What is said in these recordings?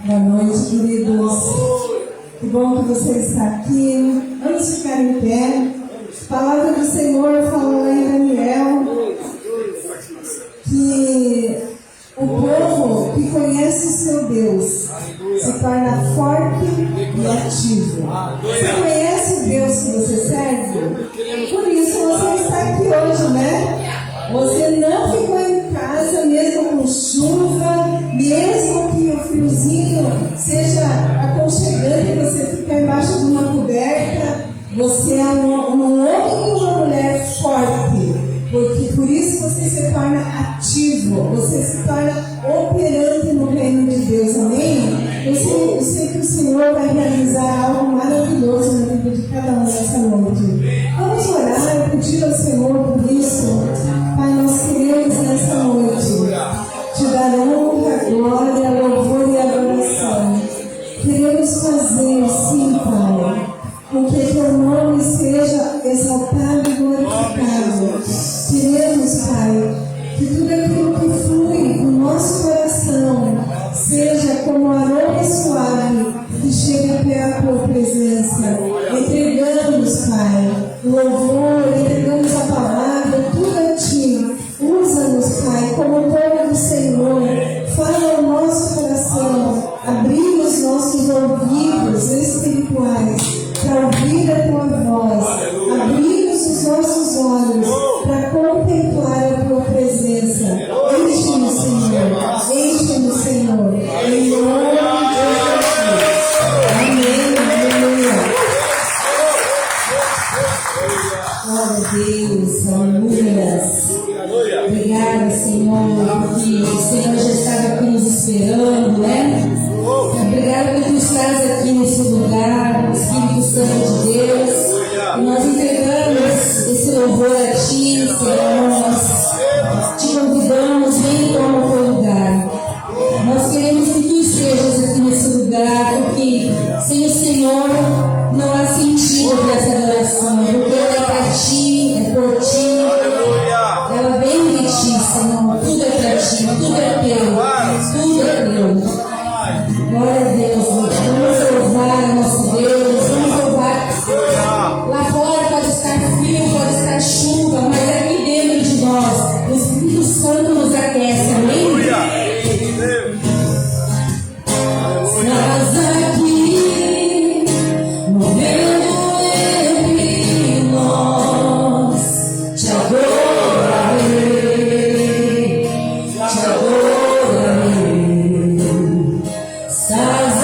Boa noite, queridos. Que bom que você está aqui. Vamos ficar em pé. A palavra do Senhor fala lá em Daniel que o povo que conhece o seu Deus se torna forte e ativo. Você conhece o Deus que você serve? Por isso você está aqui hoje, né? Você não ficou em casa mesmo com chuva, mesmo que o friozinho seja aconchegante, você fica embaixo de uma coberta. Você é um homem e uma mulher forte, porque por isso você se torna ativo, você se torna operante no reino de Deus, amém? Eu sei que o Senhor vai realizar algo maravilhoso na vida de cada um nessa noite. Vamos orar e pedir ao Senhor por isso. Pai, nós queremos nessa noite te dar honra, glória, louvor e adoração. Queremos fazer, sim, Pai, com que teu nome seja exaltado e glorificado. Queremos, Pai, que tudo aquilo que flui do nosso coração seja como aroma suave que chega até a tua presença. Entregamos, Pai, louvor, entregamos a palavra, tudo a ti. Usa-nos, Pai, como povo do Senhor. Fala ao nosso coração, abrir os nossos ouvidos espirituais para ouvir a tua voz, abrir os nossos olhos para contemplar a tua presença. Enche-nos, Senhor, enche-nos, Senhor, em nome de Jesus. Amém, aleluia. Glória a Deus, aleluia. Obrigada, Senhor, porque o Senhor já estava aqui nos esperando, né? Obrigada por tu estás aqui nesse lugar, Espírito Santo de Deus. E nós entregamos esse louvor a ti, Senhor. Nós te convidamos, vem e toma o teu lugar. Nós queremos que tu estejas aqui nesse lugar, porque sem o Senhor não há sentido para essa adoração, porque ela é para ti, é por ti. Ela vem de ti, Senhor. Tudo é para ti, tudo é teu, tudo é teu. Glória a Deus, vamos louvar nosso Deus, vamos louvar. Lá fora pode estar frio, pode estar chuva, mas aqui dentro de nós, o Espírito Santo nos aquece, amém? Estás aqui, movendo entre nós, te adorarei, te adorarei. Estás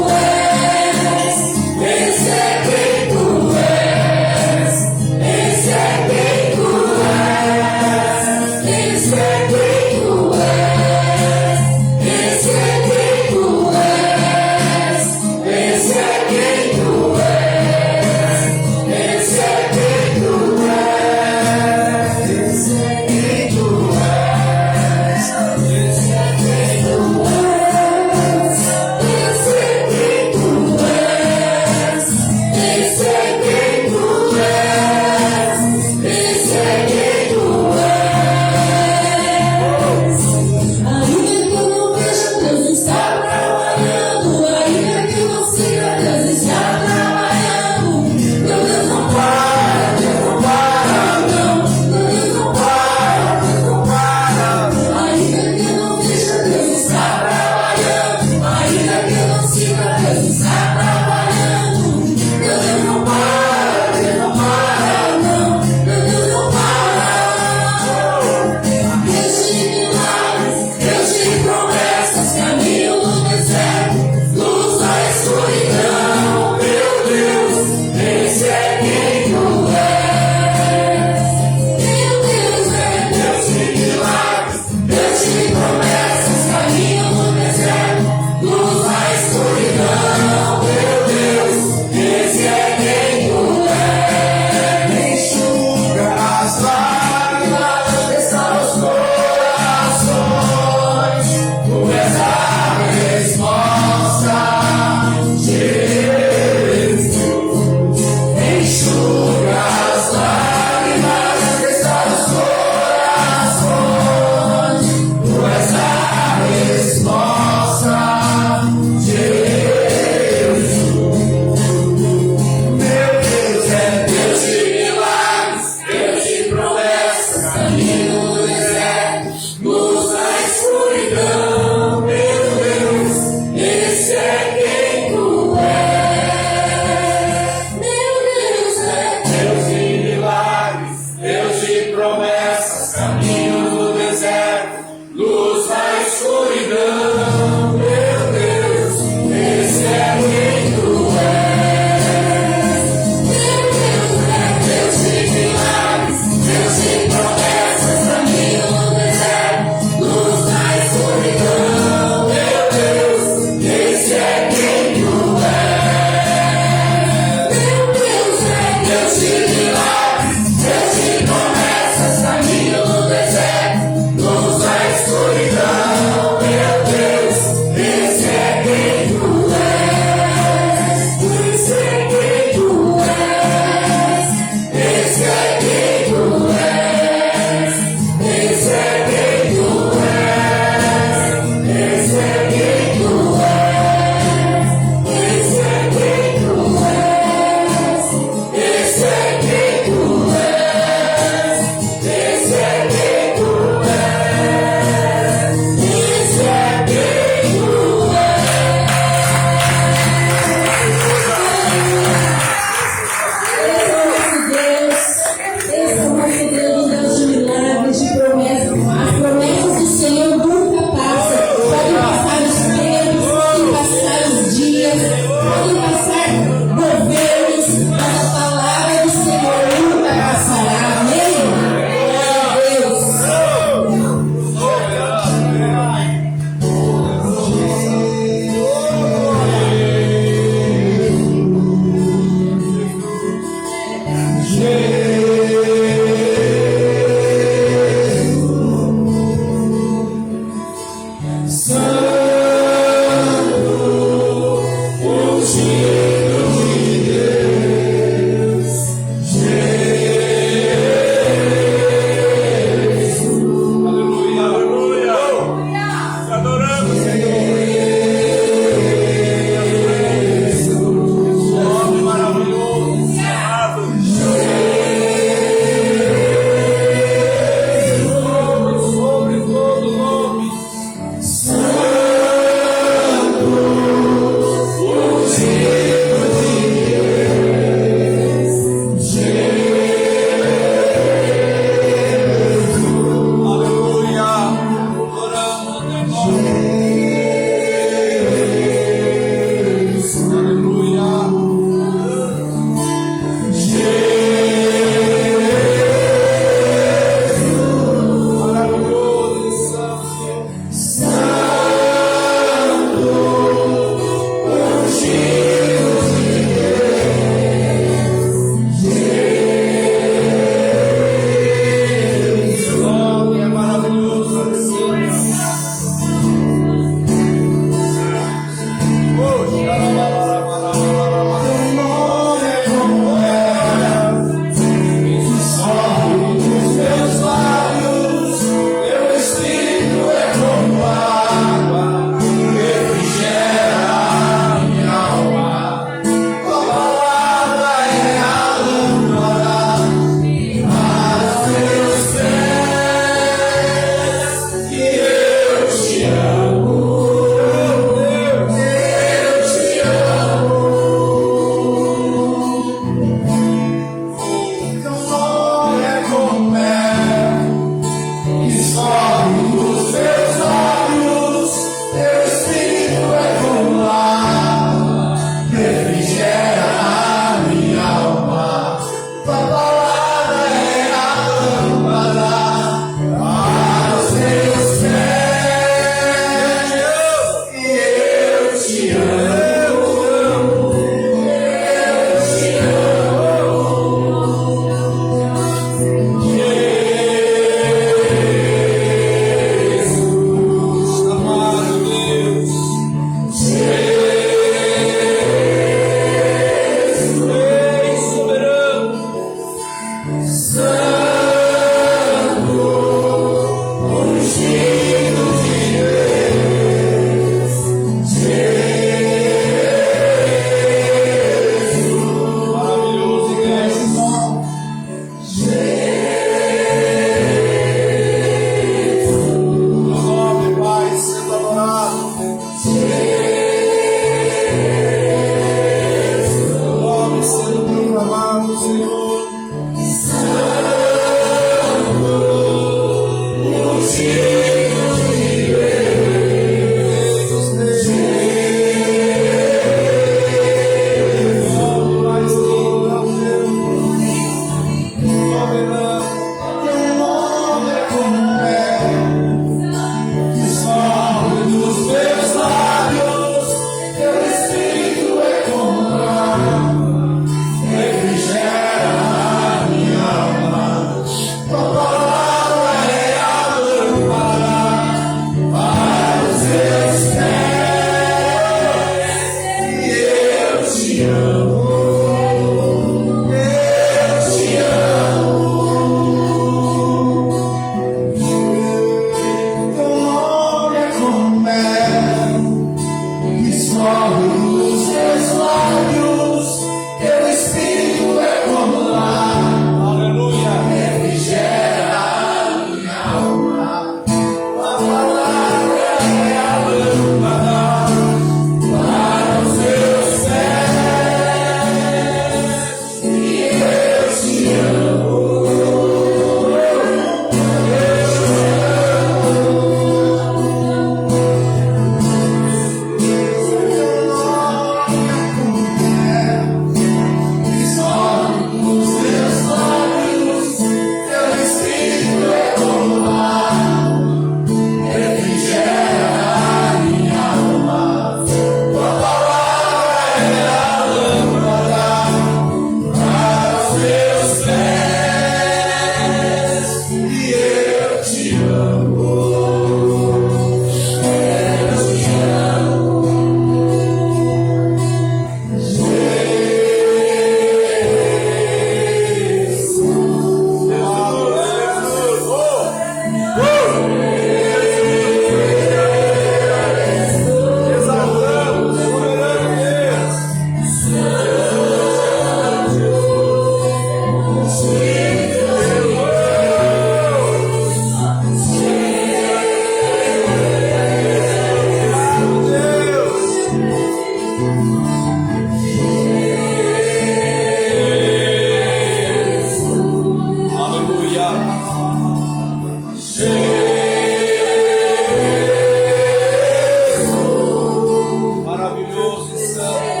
Maravilhoso e santo.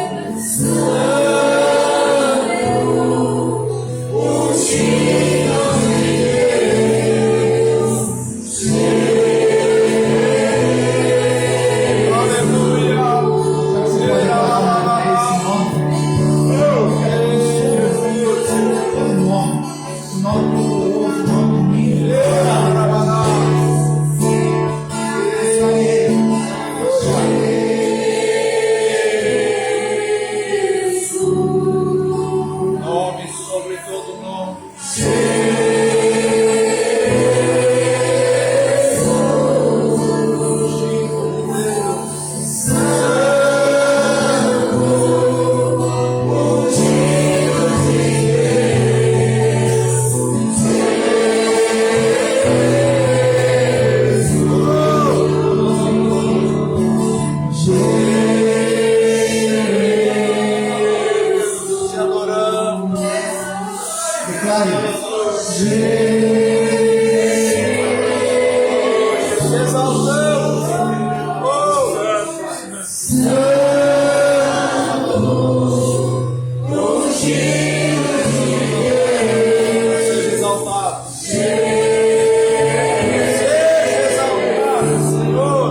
Nome sobre todo nome. Te adoramos. Te exaltamos. Seja exaltado. Seja exaltado, Senhor.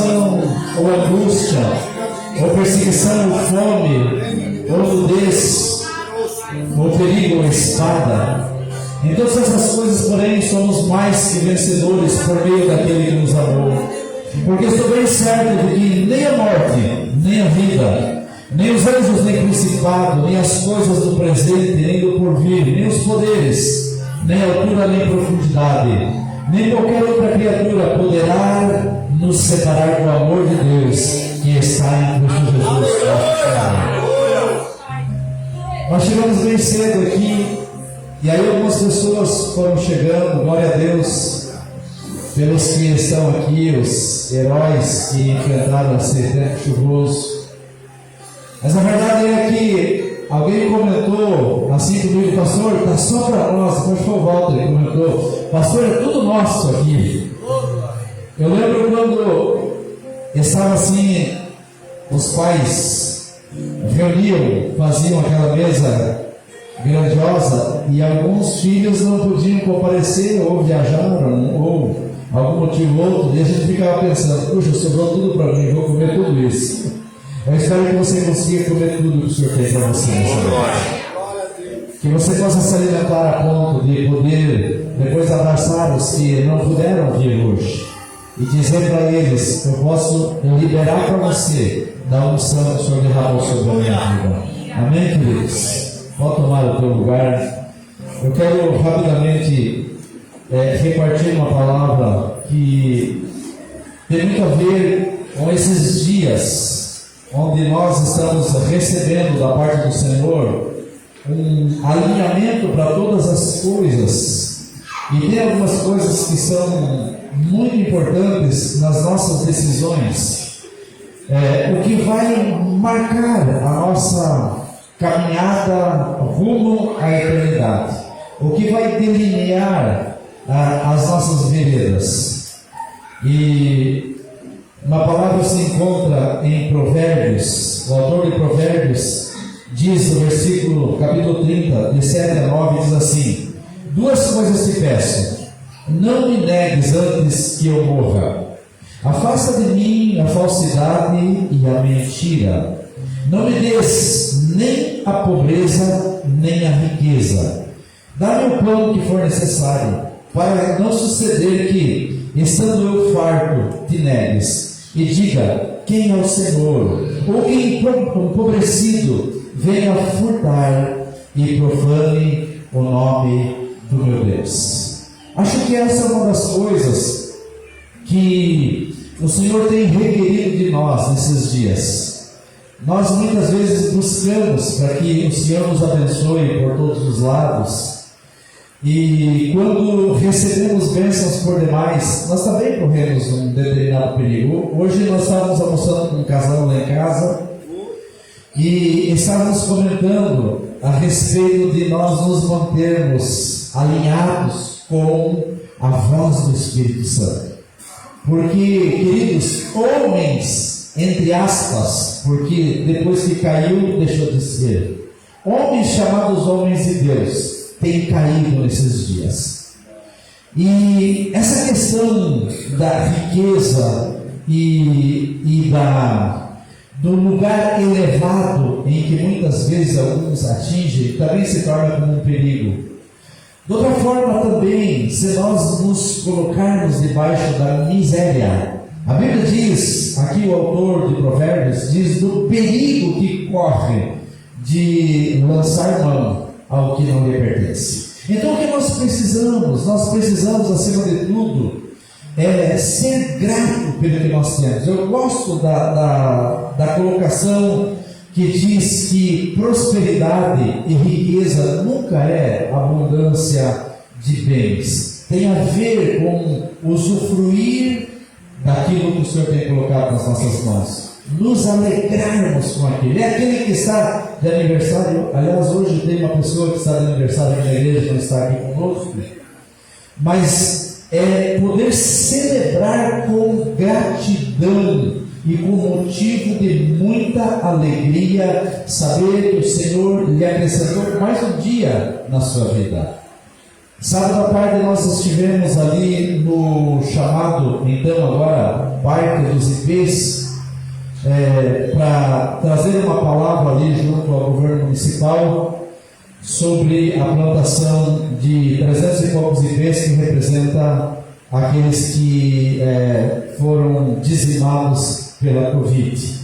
tribulação, ou angústia, ou perseguição, ou fome, ou nudez, ou perigo, ou espada. Em todas essas coisas, porém, somos mais que vencedores por meio daquele que nos amou. Porque estou bem certo de que nem a morte, nem a vida, nem os anjos, nem o principado, nem as coisas do presente, nem do porvir, nem os poderes, nem altura, nem profundidade, nem qualquer outra criatura poderá nos separar do amor de Deus que está em Cristo Jesus, nosso Senhor. Nós chegamos bem cedo aqui, e aí algumas pessoas foram chegando, glória a Deus, pelos que estão aqui, os heróis que enfrentaram esse tempo chuvoso. Mas a verdade é que alguém comentou assim comigo, pastor, está só para nós. Depois foi o Walter que comentou, pastor, é tudo nosso aqui. Eu lembro quando estava assim, os pais reuniam, faziam aquela mesa grandiosa e alguns filhos não podiam comparecer, ou viajaram, ou algum motivo ou outro, e a gente ficava pensando, puxa, sobrou tudo para mim, vou comer tudo isso. Eu espero que você consiga comer tudo que o Senhor tem para você. Que você possa se alimentar a ponto de poder depois abraçar os que não puderam vir hoje e dizer para eles, eu posso liberar para você da unção que o Senhor derramou sobre a minha vida. Amém, queridos? Pode tomar o teu lugar. Eu quero rapidamente repartir uma palavra que tem muito a ver com esses dias onde nós estamos recebendo da parte do Senhor um alinhamento para todas as coisas, e tem algumas coisas que são muito importantes nas nossas decisões, o que vai marcar a nossa caminhada rumo à eternidade, o que vai delinear as nossas veredas. E uma palavra se encontra em Provérbios. O autor de Provérbios diz no versículo, capítulo 30, de 7 a 9, diz assim: duas coisas te peço, não me negues antes que eu morra. Afasta de mim a falsidade e a mentira. Não me des nem a pobreza, nem a riqueza. Dá-me o pão que for necessário, para não suceder que, estando eu farto, te negues e diga, quem é o Senhor? Ou que empobrecido venha furtar e profane o nome do meu Deus. Acho que essa é uma das coisas que o Senhor tem requerido de nós nesses dias. Nós muitas vezes buscamos para que o Senhor nos abençoe por todos os lados, e quando recebemos bênçãos por demais, nós também corremos um determinado perigo. Hoje nós estávamos almoçando com um casal lá em casa e estávamos comentando a respeito de nós nos mantermos alinhados com a voz do Espírito Santo. Porque, queridos, homens, entre aspas, porque depois que caiu deixou de ser, homens chamados homens de Deus, tem caído nesses dias. E essa questão da riqueza e do lugar elevado em que muitas vezes alguns atingem, também se torna como um perigo. De outra forma também, se nós nos colocarmos debaixo da miséria, a Bíblia diz, aqui o autor de Provérbios diz do perigo que corre de lançar mão ao que não lhe pertence. Então o que nós precisamos? Nós precisamos, acima de tudo, ser grato pelo que nós temos. Eu gosto da colocação que diz que prosperidade e riqueza nunca é abundância de bens. Tem a ver com usufruir daquilo que o Senhor tem colocado nas nossas mãos. Nos alegrarmos com aquilo. É aquele que está de aniversário. Aliás, hoje tem uma pessoa que está de aniversário aqui na igreja, não está aqui conosco. Mas poder celebrar com gratidão e com motivo de muita alegria, saber que o Senhor lhe acrescentou mais um dia na sua vida. Sábado à tarde nós estivemos ali no chamado, então agora, Parque dos IPs, para trazer uma palavra ali junto ao governo municipal sobre a plantação de 300 e poucos IPs, que representa aqueles que foram dizimados pela Covid.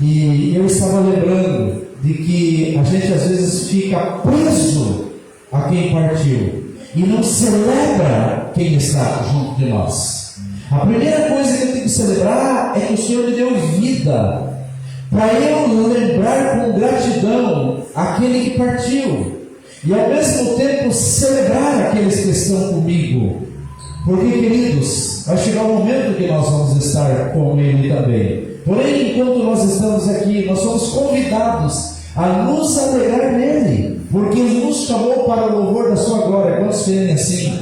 E eu estava lembrando de que a gente às vezes fica preso a quem partiu e não celebra quem está junto de nós. A primeira coisa que eu tenho que celebrar é que o Senhor me deu vida, para eu lembrar com gratidão aquele que partiu, e ao mesmo tempo celebrar aqueles que estão comigo, porque, queridos, vai chegar um momento que nós vamos estar com Ele também. Porém, enquanto nós estamos aqui, nós somos convidados a nos alegrar nele, porque Ele nos chamou para o louvor da sua glória. Quantos querem assim?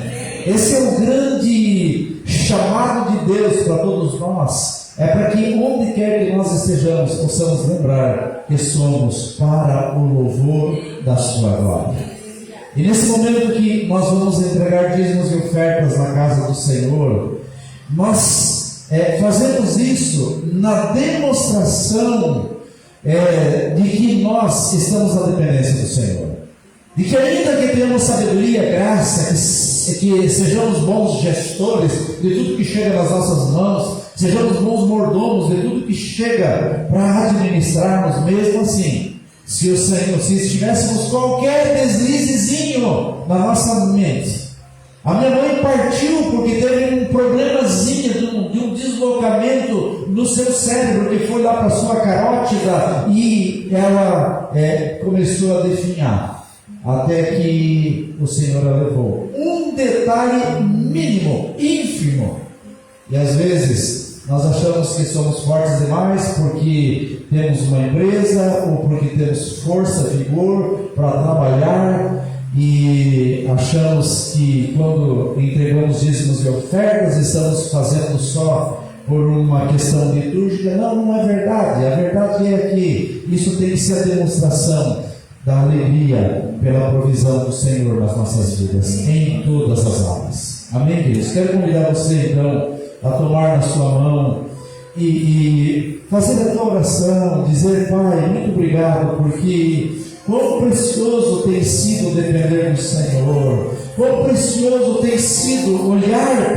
Esse é o grande chamado de Deus para todos nós. É para que onde quer que nós estejamos, possamos lembrar que somos para o louvor da sua glória. E nesse momento que nós vamos entregar dízimos e ofertas na casa do Senhor, nós fazemos isso na demonstração de que nós estamos na dependência do Senhor. De que ainda que tenhamos sabedoria, graça, que sejamos bons gestores de tudo que chega nas nossas mãos, sejamos bons mordomos de tudo que chega para administrarmos, mesmo assim, se estivéssemos qualquer deslizezinho na nossa mente. A minha mãe partiu porque teve um problemazinho de um deslocamento no seu cérebro, que foi lá para a sua carótida e ela começou a definhar, até que o Senhor a levou. Um detalhe mínimo, ínfimo. E às vezes nós achamos que somos fortes demais porque temos uma empresa ou porque temos força, vigor para trabalhar, e achamos que quando entregamos dízimos e ofertas estamos fazendo só por uma questão litúrgica. Não é verdade. A verdade é que isso tem que ser a demonstração da alegria pela provisão do Senhor nas nossas vidas, em todas as áreas. Amém, queridos? Quero convidar você então a tomar na sua mão e fazer a tua oração, dizer: Pai, muito obrigado, porque quão precioso tem sido depender do Senhor, quão precioso tem sido olhar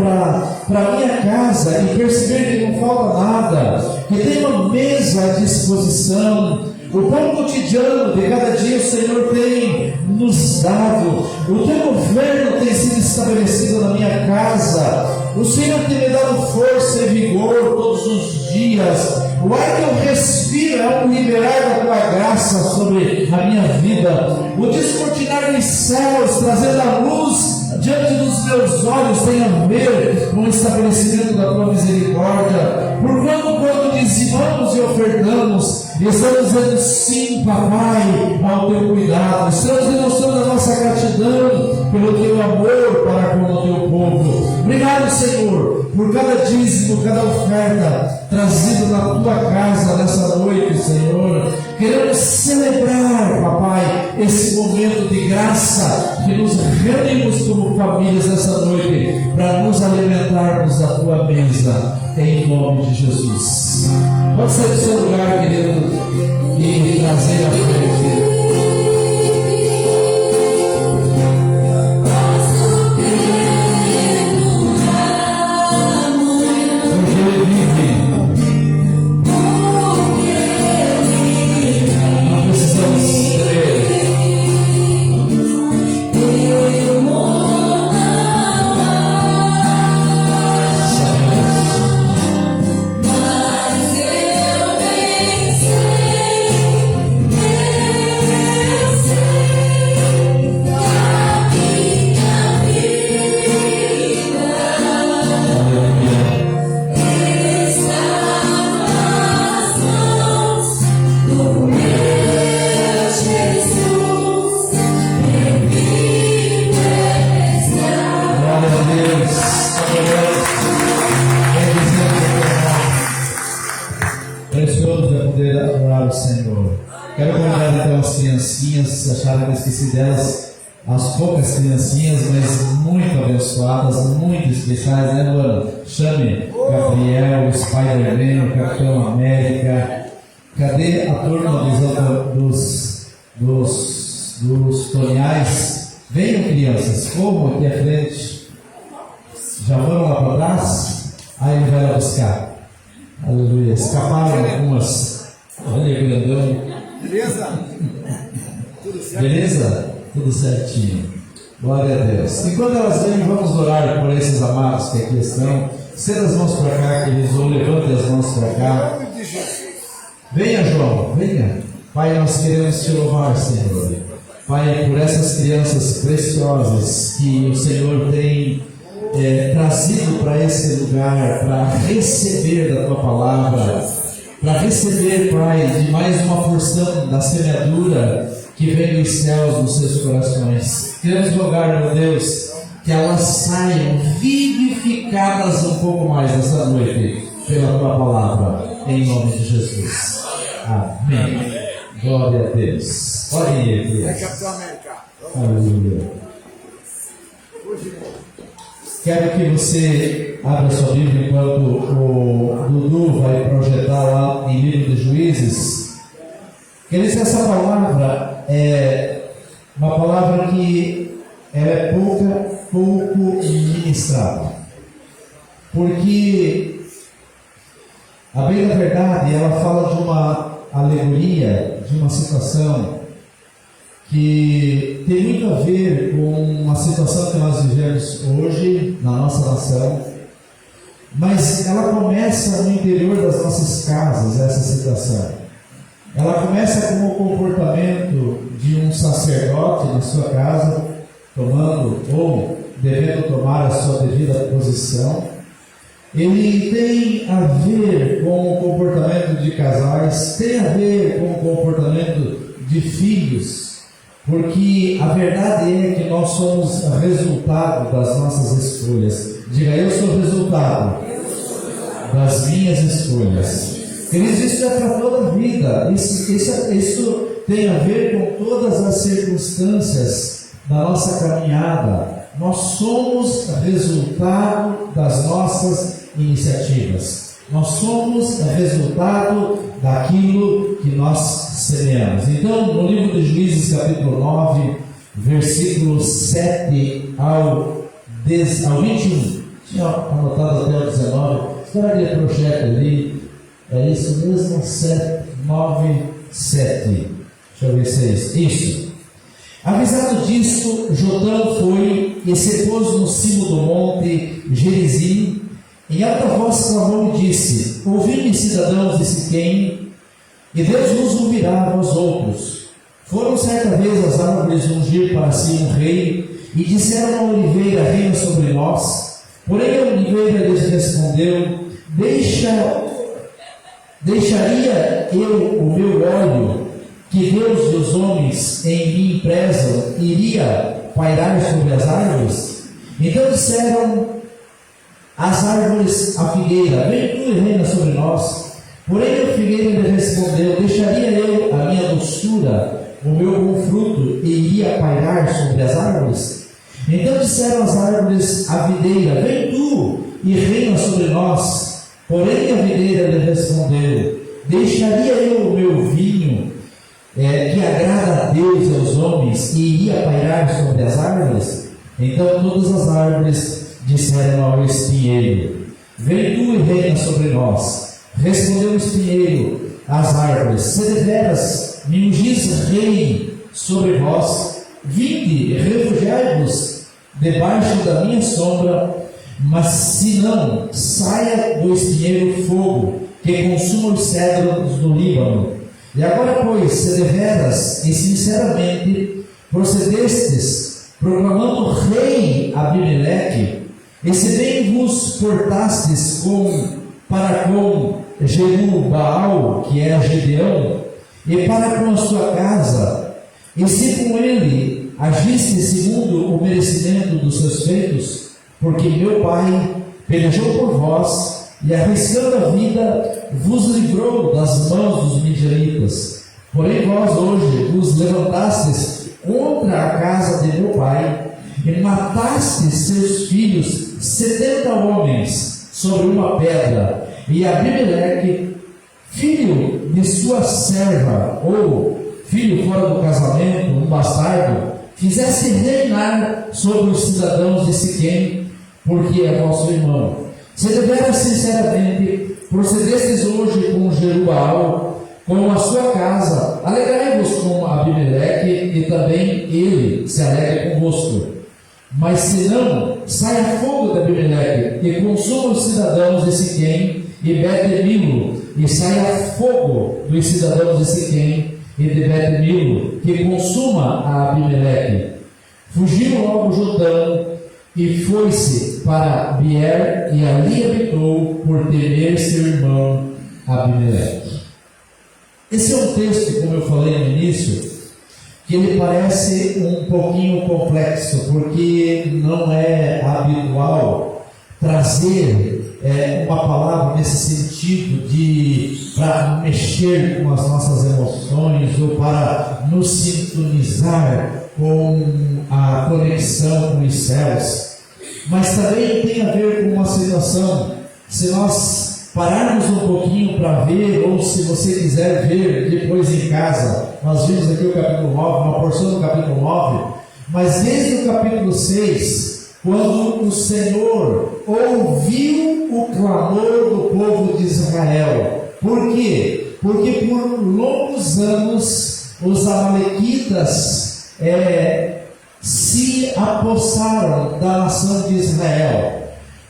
para a minha casa e perceber que não falta nada, que tem uma mesa à disposição. O pão cotidiano de cada dia o Senhor tem nos dado. O teu governo tem sido estabelecido na minha casa. O Senhor tem me dado força e vigor todos os dias. O ar que eu respiro é um liberar da tua graça sobre a minha vida. O descortinar dos céus, trazendo a luz diante dos meus olhos, tem a ver com o estabelecimento da tua misericórdia. Porquanto, quando dizimamos e ofertamos, estamos dizendo sim, papai, ao teu cuidado. Estamos demonstrando a nossa gratidão pelo teu amor para com o teu povo. Obrigado, Senhor, por cada dízimo, cada oferta trazido na tua casa nessa noite, Senhor. Queremos celebrar, papai, esse momento de graça que nos reunimos como famílias nessa noite para nos alimentarmos da tua mesa, em nome de Jesus. Pode ser do seu lugar, querido, e trazer a frente. Quero convidar então as criancinhas, se acharem que eu esqueci delas, as poucas criancinhas, mas muito abençoadas, muito especiais, né, Luana? Chame Gabriel, o Spider-Man, o Capitão América. Cadê a turma dos Toniais? Venham, crianças, corram aqui à frente. Já foram lá para trás? Aí ele vai lá buscar. Aleluia. Escaparam algumas. Olha, grandão. Beleza? Tudo certo? Beleza? Tudo certinho. Glória a Deus. Enquanto elas vêm, vamos orar por esses amados que aqui estão. Estenda as mãos para cá, queridos, ou levante as mãos para cá. Em nome de Jesus. Venha, João, venha. Pai, nós queremos te louvar, Senhor. Pai, por essas crianças preciosas que o Senhor tem trazido para esse lugar, para receber da tua palavra, para receber, Pai, de mais uma porção da semeadura que vem dos céus nos seus corações. Queremos rogar, meu Deus, que elas saiam vivificadas um pouco mais nessa noite pela tua palavra, em nome de Jesus. Amém. Glória a Deus. Podem ir, É Deus. Capitão América. Aleluia. Quero que você abra sua Bíblia enquanto o Dudu vai projetar lá em Livro de Juízes. Queridos, essa palavra é uma palavra que ela é pouco ministrada. Porque, a bem da verdade, ela fala de uma alegoria, de uma situação que tem muito a ver com a situação que nós vivemos hoje na nossa nação, mas ela começa no interior das nossas casas, essa situação. Ela começa com o comportamento de um sacerdote na sua casa, tomando ou devendo tomar a sua devida posição. Ele tem a ver com o comportamento de casais, tem a ver com o comportamento de filhos, porque a verdade é que nós somos resultado das nossas escolhas. Diga, eu sou resultado das minhas escolhas. Queridos, isso é para toda a vida. Isso tem a ver com todas as circunstâncias da nossa caminhada. Nós somos resultado das nossas iniciativas. Nós somos resultado daquilo que nós semeamos. Então, no livro de Juízes, capítulo 9, versículos 7 ao 21. Tinha anotado até o 19. Espera aquele projeto ali. É isso mesmo? 9, 7. Deixa eu ver se é isso. Isso. Avisado disso, Jotão foi e se pôs no cimo do monte Gerizim. Em alta voz clamou e disse: ouvi-me, cidadãos de Siquém, e Deus nos ouvirá, nós outros. Foram certa vez as árvores ungir para si um rei, e disseram à oliveira: reina sobre nós. Porém a oliveira lhes respondeu: deixaria eu o meu óleo, que Deus e os homens em mim prezam, iria pairar sobre as árvores? Então disseram as árvores à figueira: vem tu e reina sobre nós. Porém a figueira lhe respondeu: deixaria eu a minha doçura, o meu bom fruto, e iria pairar sobre as árvores? Então disseram as árvores à videira: vem tu e reina sobre nós. Porém a videira lhe respondeu: deixaria eu o meu vinho, que agrada a Deus e aos homens, e iria pairar sobre as árvores? Então todas as árvores disseram ao espinheiro: vem tu e reina sobre nós. Respondeu o espinheiro às árvores: se deveras me ungis rei sobre vós, vinde, refugiai-vos debaixo da minha sombra. Mas se não, saia do espinheiro fogo, que consuma os cedros do Líbano. E agora, pois, se deveras e sinceramente procedestes, proclamando rei Abimeleque, e se bem vos portastes para com Jerubaal, que é Gedeão, e para com a sua casa, e se com ele agiste segundo o merecimento dos seus feitos, porque meu pai pelejou por vós, e arriscando a vida, vos livrou das mãos dos midianitas. Porém vós hoje vos levantastes contra a casa de meu pai, e mataste seus filhos 70 homens sobre uma pedra, e Abimeleque, filho de sua serva, ou filho fora do casamento, um bastardo, fizesse reinar sobre os cidadãos de Siquém, porque é vosso irmão. Se deveras sinceramente procedestes hoje com Jerubaal, com a sua casa, alegrai-vos com Abimeleque, e também ele se alegre convosco. Mas se não, saia fogo de Abimeleque, e consuma os cidadãos de Siquém, e Bet-Milo, e saia fogo dos cidadãos de Siquém, e de Bet-Milo, que consuma a Abimeleque. Fugiu logo Jotão, e foi-se para Beer, e ali habitou por temer seu irmão Abimeleque. Esse é um texto, como eu falei no início, que ele parece um pouquinho complexo, porque não é habitual trazer uma palavra nesse sentido para mexer com as nossas emoções ou para nos sintonizar com a conexão com os céus. Mas também tem a ver com uma situação, se nós pararmos um pouquinho para ver, ou se você quiser ver depois em casa, nós vimos aqui o capítulo 9, uma porção do capítulo 9, mas desde o capítulo 6, quando o Senhor ouviu o clamor do povo de Israel. Por quê? Porque por longos anos os amalequitas se apossaram da nação de Israel.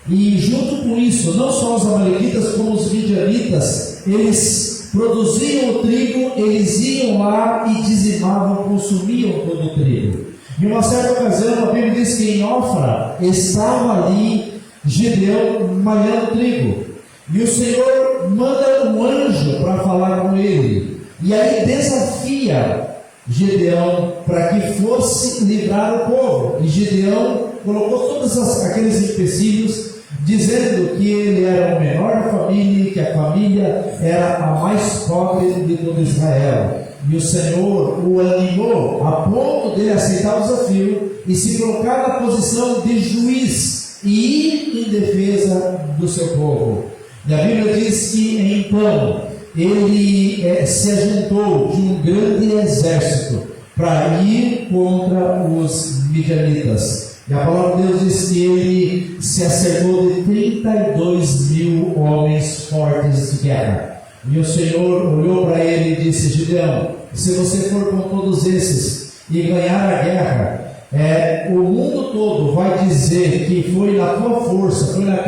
E junto com isso, não só os amalequitas, como os midianitas, eles produziam o trigo, eles iam lá e dizimavam, consumiam todo o trigo. Em uma certa ocasião, a Bíblia diz que em Ofra estava ali Gideão malhando trigo. E o Senhor manda um anjo para falar com ele. E aí desafia Gideão para que fosse livrar o povo. E Gideão colocou todos aqueles empecilhos, dizendo que ele era o menor da família e que a família era a mais pobre de todo Israel. E o Senhor o animou a ponto de ele aceitar o desafio e se colocar na posição de juiz e ir em defesa do seu povo. E a Bíblia diz que então ele se ajuntou de um grande exército para ir contra os midianitas. E a palavra de Deus diz que ele se acercou de 32.000 homens fortes de guerra. E o Senhor olhou para ele e disse: Gideão, se você for com todos esses e ganhar a guerra, o mundo todo vai dizer que foi na tua força, foi na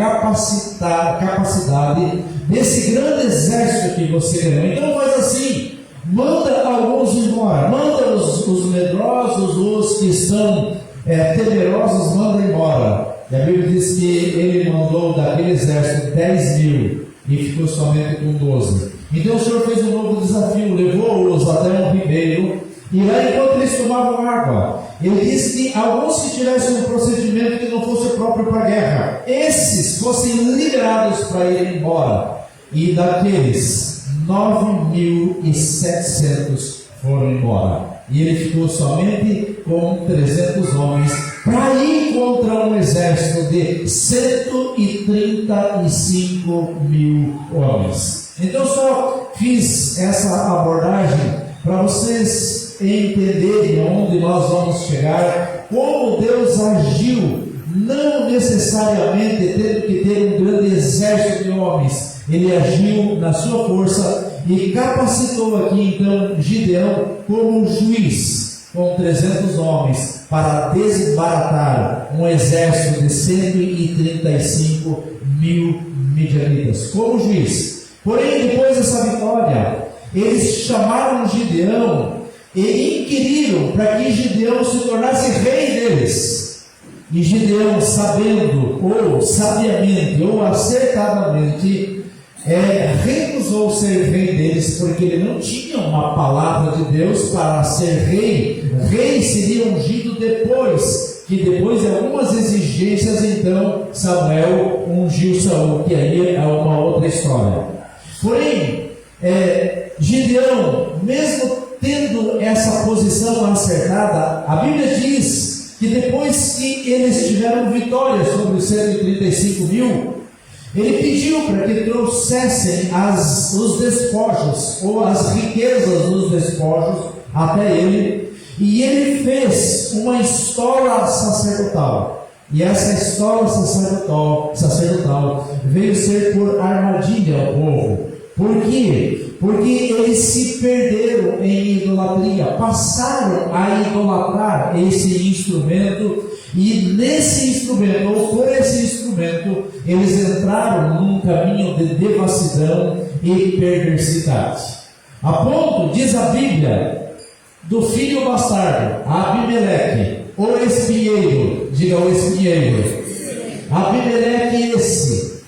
capacidade desse grande exército que você ganhou. Então faz assim, manda alguns embora, manda os medrosos, os que estão temerosos, manda embora. E a Bíblia diz que ele mandou daquele exército 10.000 e ficou somente com 12. Então o Senhor fez um novo desafio, levou-os até um ribeiro, e lá enquanto eles tomavam água, ele disse que alguns que tivessem um procedimento que não fosse próprio para a guerra, esses fossem liberados para ir embora. E daqueles 9.700 foram embora. E ele ficou somente com 300 homens para ir contra um exército de 135.000 homens. Então só fiz essa abordagem para vocês entenderem aonde nós vamos chegar, como Deus agiu, não necessariamente tendo que ter um grande exército de homens. Ele agiu na sua força e capacitou aqui então Gideão como juiz, com 300 homens, para desbaratar um exército de 135.000 midianitas, como juiz. Porém, depois dessa vitória, eles chamaram Gideão e inquiriram para que Gideão se tornasse rei deles. E Gideão, sabendo, ou sabiamente, ou acertadamente, recusou ser rei deles, porque ele não tinha uma palavra de Deus para ser rei. Rei seria ungido depois, que depois de algumas exigências, então Samuel ungiu Saul, que aí é uma outra história. Porém, Gideão, mesmo tendo essa posição acertada, a Bíblia diz que depois que eles tiveram vitória sobre os 135 mil, ele pediu para que trouxessem os despojos, ou as riquezas dos despojos, até ele, e ele fez uma estola sacerdotal. E essa estola sacerdotal veio ser por armadilha ao povo. Por quê? Porque eles se perderam em idolatria, passaram a idolatrar esse instrumento, e nesse instrumento, ou por esse instrumento, eles entraram num caminho de devassidão e perversidade. A ponto, diz a Bíblia, do filho bastardo, Abimeleque, o espinheiro, diga o espinheiro, Abimeleque esse,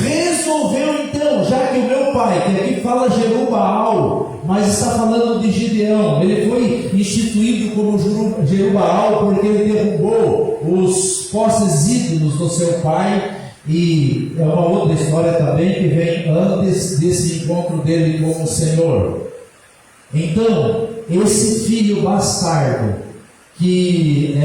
resolveu então, já que o meu pai, que aqui fala Jerubaal, mas está falando de Gideão, ele foi instituído como Jerubaal porque ele derrubou os postes ídolos do seu pai, e é uma outra história também que vem antes desse encontro dele com o Senhor. Então, esse filho bastardo, que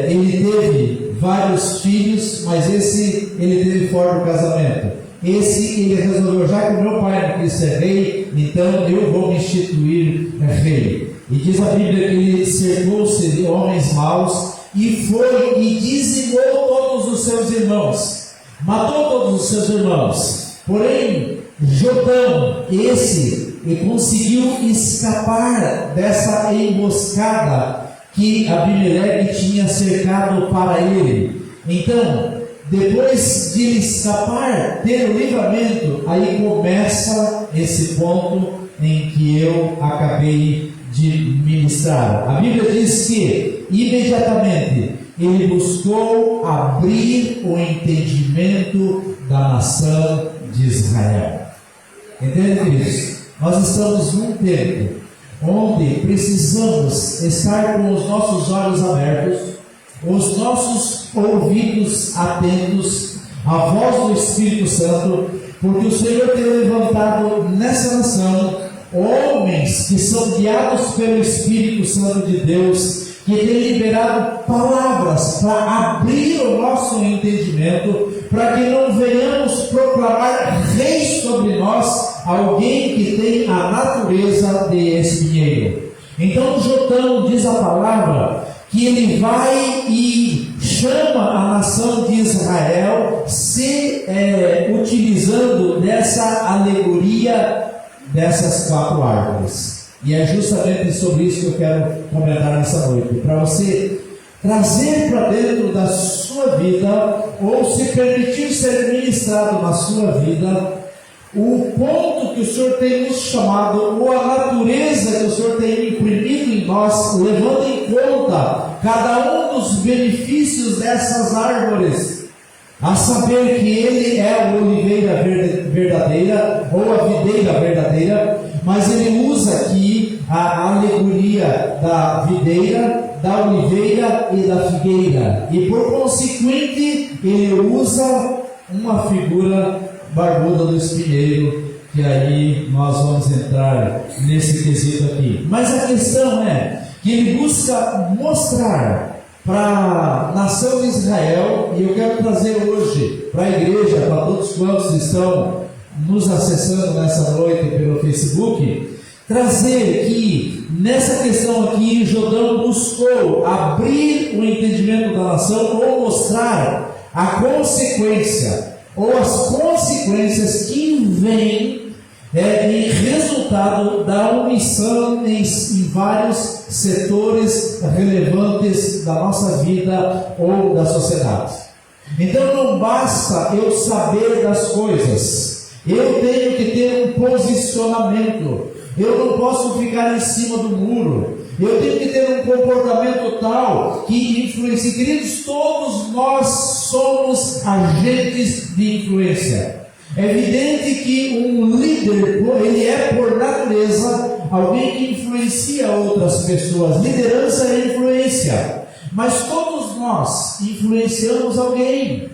ele teve vários filhos, mas esse ele teve fora do casamento. Esse ele resolveu, já que o meu pai não quis ser rei, então eu vou me instituir rei. E diz a Bíblia que ele cercou-se de homens maus e foi e dizimou todos os seus irmãos, matou todos os seus irmãos. Porém, Jotão, ele conseguiu escapar dessa emboscada que Abimeleque tinha cercado para ele. Então, depois de ele escapar, ter o livramento, aí começa esse ponto em que eu acabei de ministrar. A Bíblia diz que imediatamente ele buscou abrir o entendimento da nação de Israel. Entende isso? Nós estamos num tempo onde precisamos estar com os nossos olhos abertos, os nossos ouvidos atentos à voz do Espírito Santo, porque o Senhor tem levantado nessa nação homens que são guiados pelo Espírito Santo de Deus, que tem liberado palavras para abrir o nosso entendimento, para que não venhamos proclamar rei sobre nós, alguém que tem a natureza de espinheiro. Então Jotão diz a palavra que ele vai e chama a nação de Israel, utilizando dessa alegoria dessas 4 árvores. E é justamente sobre isso que eu quero comentar nessa noite, para você trazer para dentro da sua vida, ou se permitir ser ministrado na sua vida, o ponto que o Senhor tem nos chamado, ou a natureza que o Senhor tem imprimido em nós, levando em conta cada um dos benefícios dessas árvores, a saber que Ele é a oliveira verdadeira, ou a videira verdadeira, mas Ele usa aqui a alegoria da videira, da oliveira e da figueira, e por consequente Ele usa uma figura barbuda do espinheiro, que aí nós vamos entrar nesse quesito aqui. Mas a questão é que ele busca mostrar para a nação de Israel, e eu quero trazer hoje para a igreja, para todos quantos estão nos acessando nessa noite pelo Facebook, trazer que nessa questão aqui Jotão buscou abrir o entendimento da nação, ou mostrar a consequência, ou as consequências que vêm em resultado da omissão em vários setores relevantes da nossa vida ou da sociedade. Então não basta eu saber das coisas, eu tenho que ter um posicionamento, eu não posso ficar em cima do muro, eu tenho que ter um comportamento tal que influencie. Queridos, todos nós somos agentes de influência. É evidente que um líder, ele é por natureza alguém que influencia outras pessoas. Liderança é influência, mas todos nós influenciamos alguém.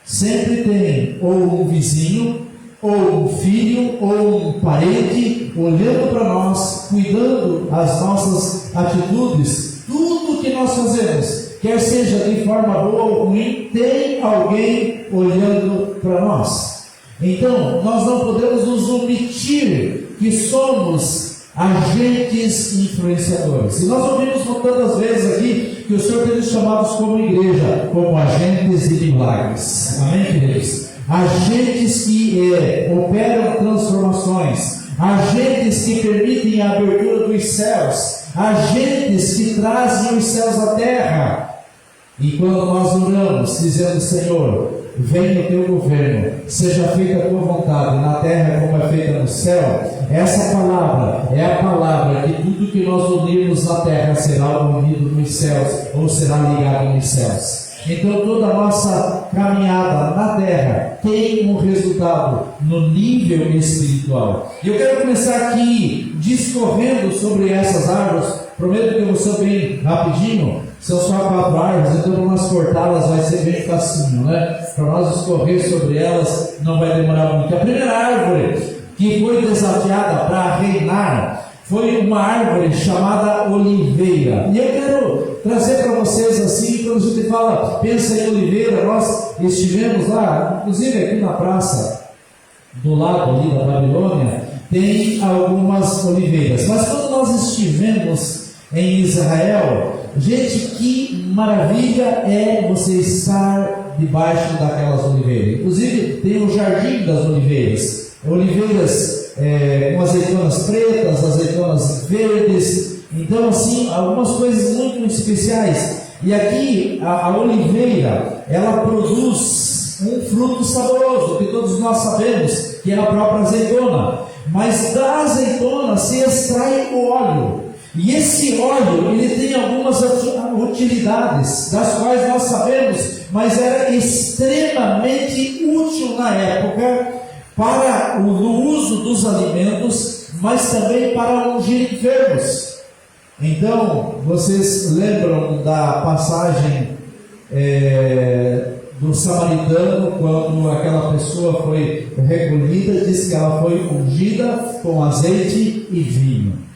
Sempre tem ou um vizinho, ou um filho, ou um parente olhando para nós, cuidando as nossas atitudes, tudo que nós fazemos, quer seja de forma boa ou ruim, tem alguém olhando para nós. Então, nós não podemos nos omitir que somos agentes influenciadores. E nós ouvimos tantas vezes aqui que o Senhor tem nos chamados como igreja, como agentes de milagres. Amém, queridos? Agentes que operam transformações, agentes que permitem a abertura dos céus, agentes que trazem os céus à terra. E quando nós oramos, dizendo: Senhor, venha o teu governo, seja feita a tua vontade, na terra como é feita no céu, essa palavra é a palavra que tudo que nós unirmos na terra será unido nos céus, ou será ligado nos céus. Então toda a nossa caminhada na terra tem um resultado no nível espiritual. E eu quero começar aqui discorrendo sobre essas árvores. Prometo que eu vou ser bem rapidinho. São só 4 árvores, então para nós cortá-las vai ser bem facinho, né? Para nós discorrer sobre elas não vai demorar muito. A primeira árvore que foi desafiada para reinar foi uma árvore chamada oliveira. E eu quero trazer para vocês assim, quando a gente fala, pensa em oliveira, nós estivemos lá, inclusive aqui na praça do lado ali da Babilônia, tem algumas oliveiras. Mas quando nós estivemos em Israel, gente, que maravilha é você estar debaixo daquelas oliveiras. Inclusive tem o Jardim das Oliveiras, oliveiras com azeitonas pretas, azeitonas verdes. Então assim, algumas coisas muito especiais. E aqui a oliveira, ela produz um fruto saboroso, que todos nós sabemos que é a própria azeitona. Mas da azeitona se extrai o óleo. E esse óleo, ele tem algumas utilidades, das quais nós sabemos, mas era extremamente útil na época para o uso dos alimentos, mas também para ungir enfermos. Então, vocês lembram da passagem do samaritano, quando aquela pessoa foi recolhida, diz que ela foi ungida com azeite e vinho.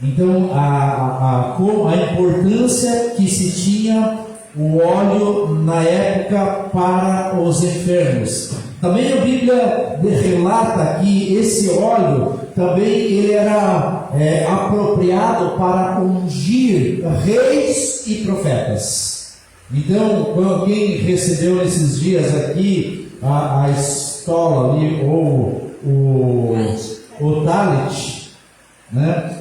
Então, a importância que se tinha o óleo na época para os enfermos. Também a Bíblia relata que esse óleo também ele era apropriado para ungir reis e profetas. Então, quando alguém recebeu nesses dias aqui a estola ali, ou o talit, né?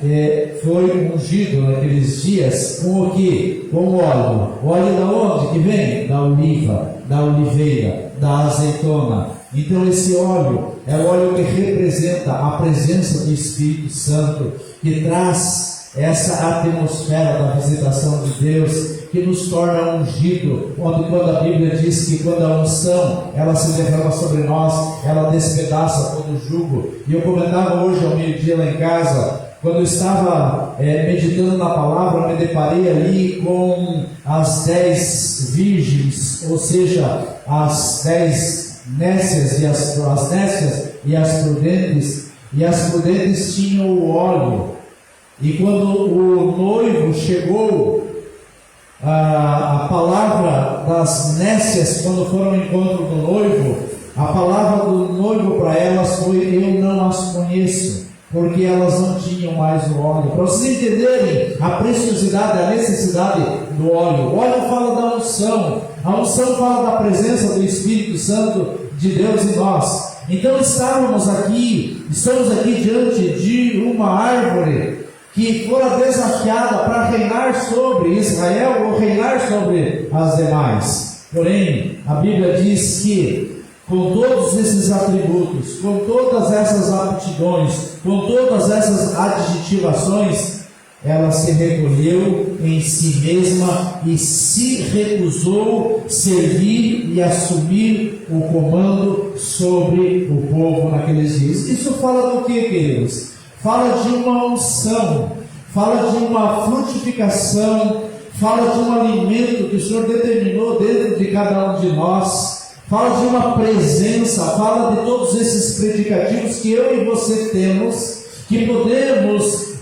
Foi ungido naqueles dias com o que? Com óleo. Óleo da onde que vem? Da oliva, da oliveira, da azeitona. Então esse óleo é o óleo que representa a presença do Espírito Santo, que traz essa atmosfera da visitação de Deus, que nos torna ungido, onde quando a Bíblia diz que quando a unção ela se derrama sobre nós, ela despedaça todo o jugo. E eu comentava hoje ao meio-dia lá em casa, quando eu estava meditando na palavra, me deparei ali com as 10 virgens, ou seja, as 10 nécias e as nécias e as prudentes. E as prudentes tinham o óleo. E quando o noivo chegou, a palavra das nécias, quando foram ao encontro do noivo, a palavra do noivo para elas foi: eu não as conheço, porque elas não tinham mais o óleo. Para vocês entenderem a preciosidade, a necessidade do óleo. O óleo fala da unção, a unção fala da presença do Espírito Santo de Deus em nós. Então estamos aqui diante de uma árvore que fora desafiada para reinar sobre Israel ou reinar sobre as demais. Porém, a Bíblia diz que com todos esses atributos, com todas essas aptidões, com todas essas adjetivações, ela se recolheu em si mesma e se recusou servir e assumir o comando sobre o povo naqueles dias. Isso fala do que, queridos? Fala de uma unção, fala de uma frutificação, fala de um alimento que o Senhor determinou dentro de cada um de nós, fala de uma presença, fala de todos esses predicativos que eu e você temos, que podemos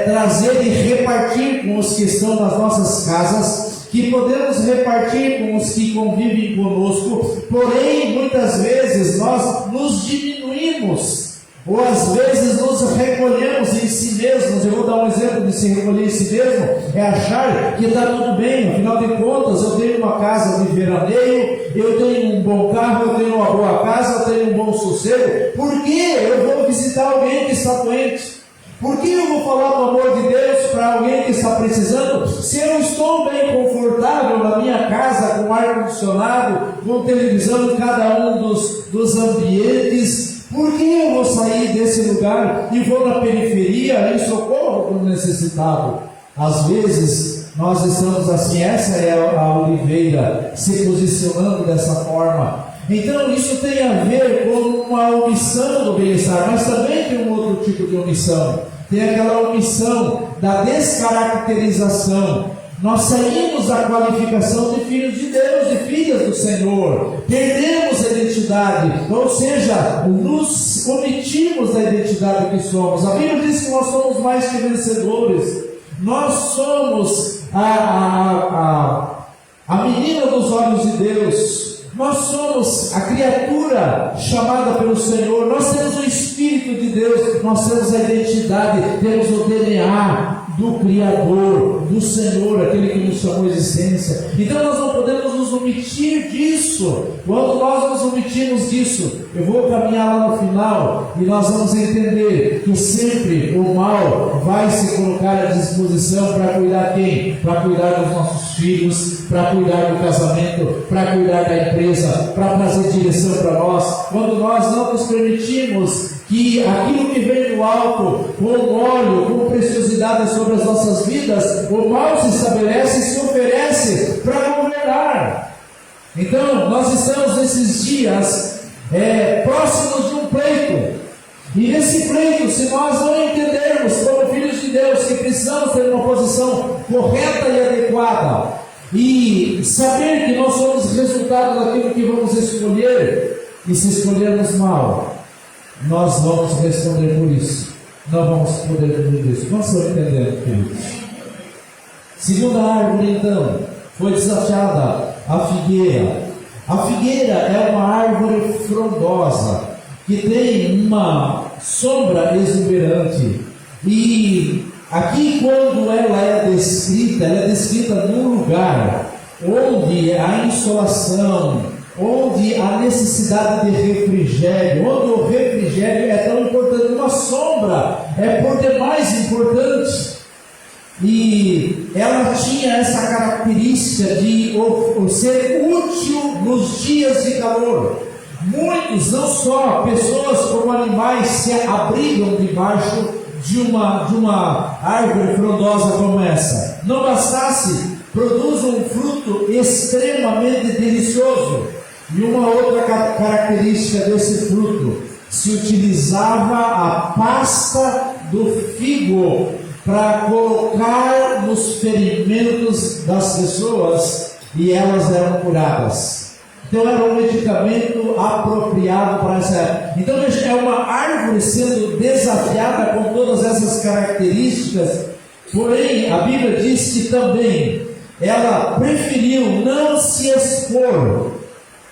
trazer e repartir com os que estão nas nossas casas, que podemos repartir com os que convivem conosco, porém, muitas vezes nós nos diminuímos, ou às vezes nos recolhemos em si mesmos. Eu vou dar um exemplo de se recolher em si mesmo, é achar que está tudo bem, afinal de contas eu tenho uma casa de veraneio, eu tenho um bom carro, eu tenho uma boa casa, eu tenho um bom sossego. Por que eu vou visitar alguém que está doente? Por que eu vou falar do amor de Deus para alguém que está precisando, se eu estou bem confortável na minha casa, com ar-condicionado, com televisão em cada um dos ambientes? Por que eu vou sair desse lugar e vou na periferia em socorro para o necessitado? Às vezes nós estamos assim, essa é a Oliveira se posicionando dessa forma. Então isso tem a ver com uma omissão do bem-estar, mas também tem um outro tipo de omissão. Tem aquela omissão da descaracterização. Nós saímos da qualificação de filhos de Deus, de filhas do Senhor, perdemos a identidade, ou seja, nos omitimos da identidade que somos. A Bíblia diz que nós somos mais que vencedores, nós somos a menina dos olhos de Deus, nós somos a criatura chamada pelo Senhor, nós temos o Espírito de Deus, nós temos a identidade, temos o DNA do Criador, do Senhor, aquele que nos chamou a existência. Então nós não podemos nos omitir disso. Quando nós nos omitimos disso, eu vou caminhar lá no final e nós vamos entender que sempre o mal vai se colocar à disposição para cuidar quem? Para cuidar dos nossos filhos, para cuidar do casamento, para cuidar da empresa, para trazer direção para nós. Quando nós não nos permitimos que aquilo que vem do alto, com óleo, com preciosidade sobre as nossas vidas, o mal se estabelece e se oferece para governar. Então, nós estamos nesses dias próximos de um pleito. E nesse pleito, se nós não entendermos como filhos de Deus que precisamos ter uma posição correta e adequada, e saber que nós somos resultado daquilo que vamos escolher, e se escolhermos mal, nós vamos responder por isso. Não vamos poder viver isso. Nós estamos entendendo, queridos. Segunda árvore, então, foi desafiada a figueira. A figueira é uma árvore frondosa, que tem uma sombra exuberante. E aqui, quando ela é descrita num lugar onde a insolação, onde a necessidade de refrigério, onde o refrigério é tão importante, uma sombra é por demais importante. E ela tinha essa característica de ser útil nos dias de calor. Muitos, não só pessoas como animais, se abrigam debaixo de uma árvore frondosa como essa. Não bastasse, produz um fruto extremamente delicioso. E uma outra característica desse fruto, se utilizava a pasta do figo para colocar nos ferimentos das pessoas e elas eram curadas. Então era um medicamento apropriado para essa época. Então é uma árvore sendo desafiada com todas essas características, porém a Bíblia diz que também ela preferiu não se expor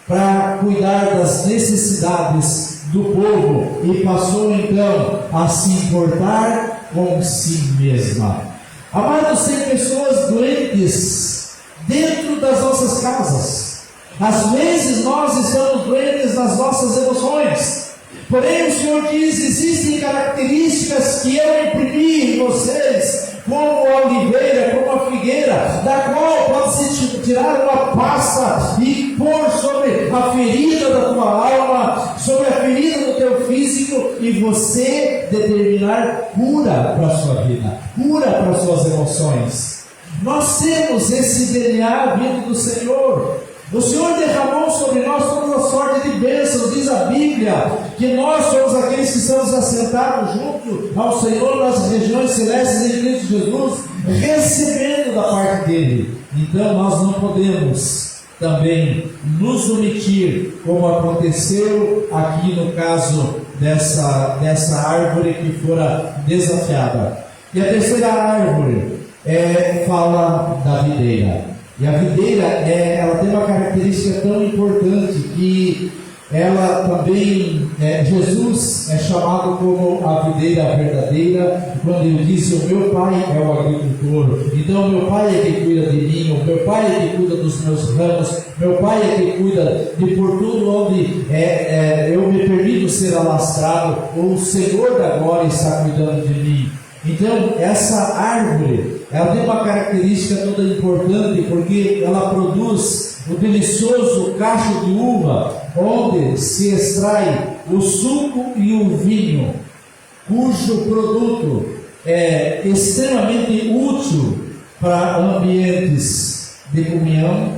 para cuidar das necessidades do povo e passou então a se importar com si mesma. Amados, tem pessoas doentes dentro das nossas casas. Às vezes nós estamos doentes nas nossas emoções, porém o Senhor diz: existem características que eu imprimi em vocês, como a oliveira, como a figueira, da qual pode-se tirar uma pasta e pôr sobre a ferida da tua alma, sobre a ferida do teu físico, e você determinar cura para a sua vida, cura para as suas emoções. Nós temos esse DNA vindo do Senhor. O Senhor derramou sobre nós toda a sorte de bênçãos. Diz a Bíblia que nós somos aqueles que estamos assentados junto ao Senhor nas regiões celestes em Cristo Jesus, recebendo da parte dele. Então nós não podemos também nos omitir, como aconteceu aqui no caso dessa árvore que fora desafiada. E a terceira árvore fala da videira. E a videira, ela tem uma característica tão importante que ela também, Jesus é chamado como a videira verdadeira, quando ele disse: o meu pai é o agricultor, então o meu pai é que cuida de mim, o meu pai é que cuida dos meus ramos, meu pai é que cuida de por tudo onde eu me permito ser alastrado, o Senhor da glória está cuidando de mim. Então, essa árvore, ela tem uma característica toda importante, porque ela produz o delicioso cacho de uva, onde se extrai o suco e o vinho, cujo produto é extremamente útil para ambientes de comunhão,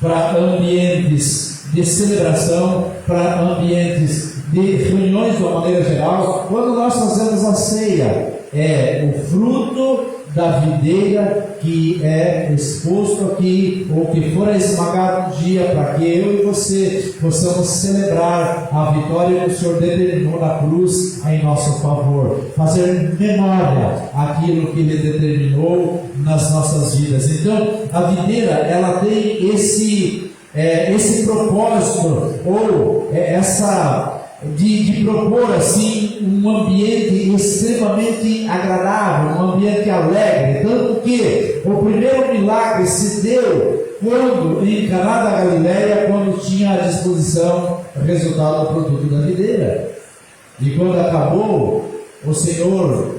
para ambientes de celebração, para ambientes de reuniões de uma maneira geral. Quando nós fazemos a ceia, é o fruto da videira que é exposto aqui, ou que for esmagado um dia, para que eu e você possamos celebrar a vitória que o Senhor determinou na cruz em nosso favor, fazer memória aquilo que Ele determinou nas nossas vidas. Então, a videira, ela tem esse propósito, ou de propor assim um ambiente extremamente agradável, um ambiente alegre, tanto que o primeiro milagre se deu quando em Caná da Galileia, quando tinha à disposição o resultado do produto da videira. E quando acabou, o Senhor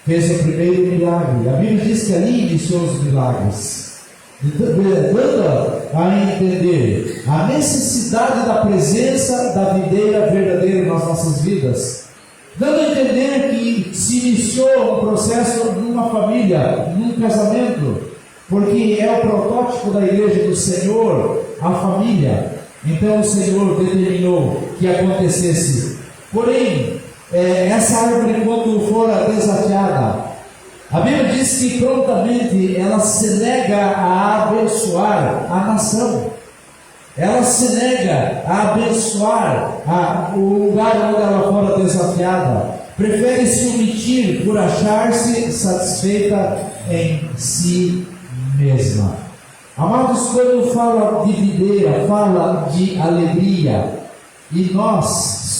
fez o primeiro milagre. A Bíblia diz que ali iniciou os milagres, dando a entender a necessidade da presença da videira verdadeira nas nossas vidas, dando a entender que se iniciou um processo numa família, num casamento, porque é o protótipo da igreja do Senhor, a família. Então o Senhor determinou que acontecesse. Porém, essa árvore, quando fora desafiada, a Bíblia diz que prontamente ela se nega a abençoar a nação. Ela se nega a abençoar o lugar onde ela fora desafiada. Prefere se omitir por achar-se satisfeita em si mesma. Amados, quando fala de videira, fala de alegria. E nós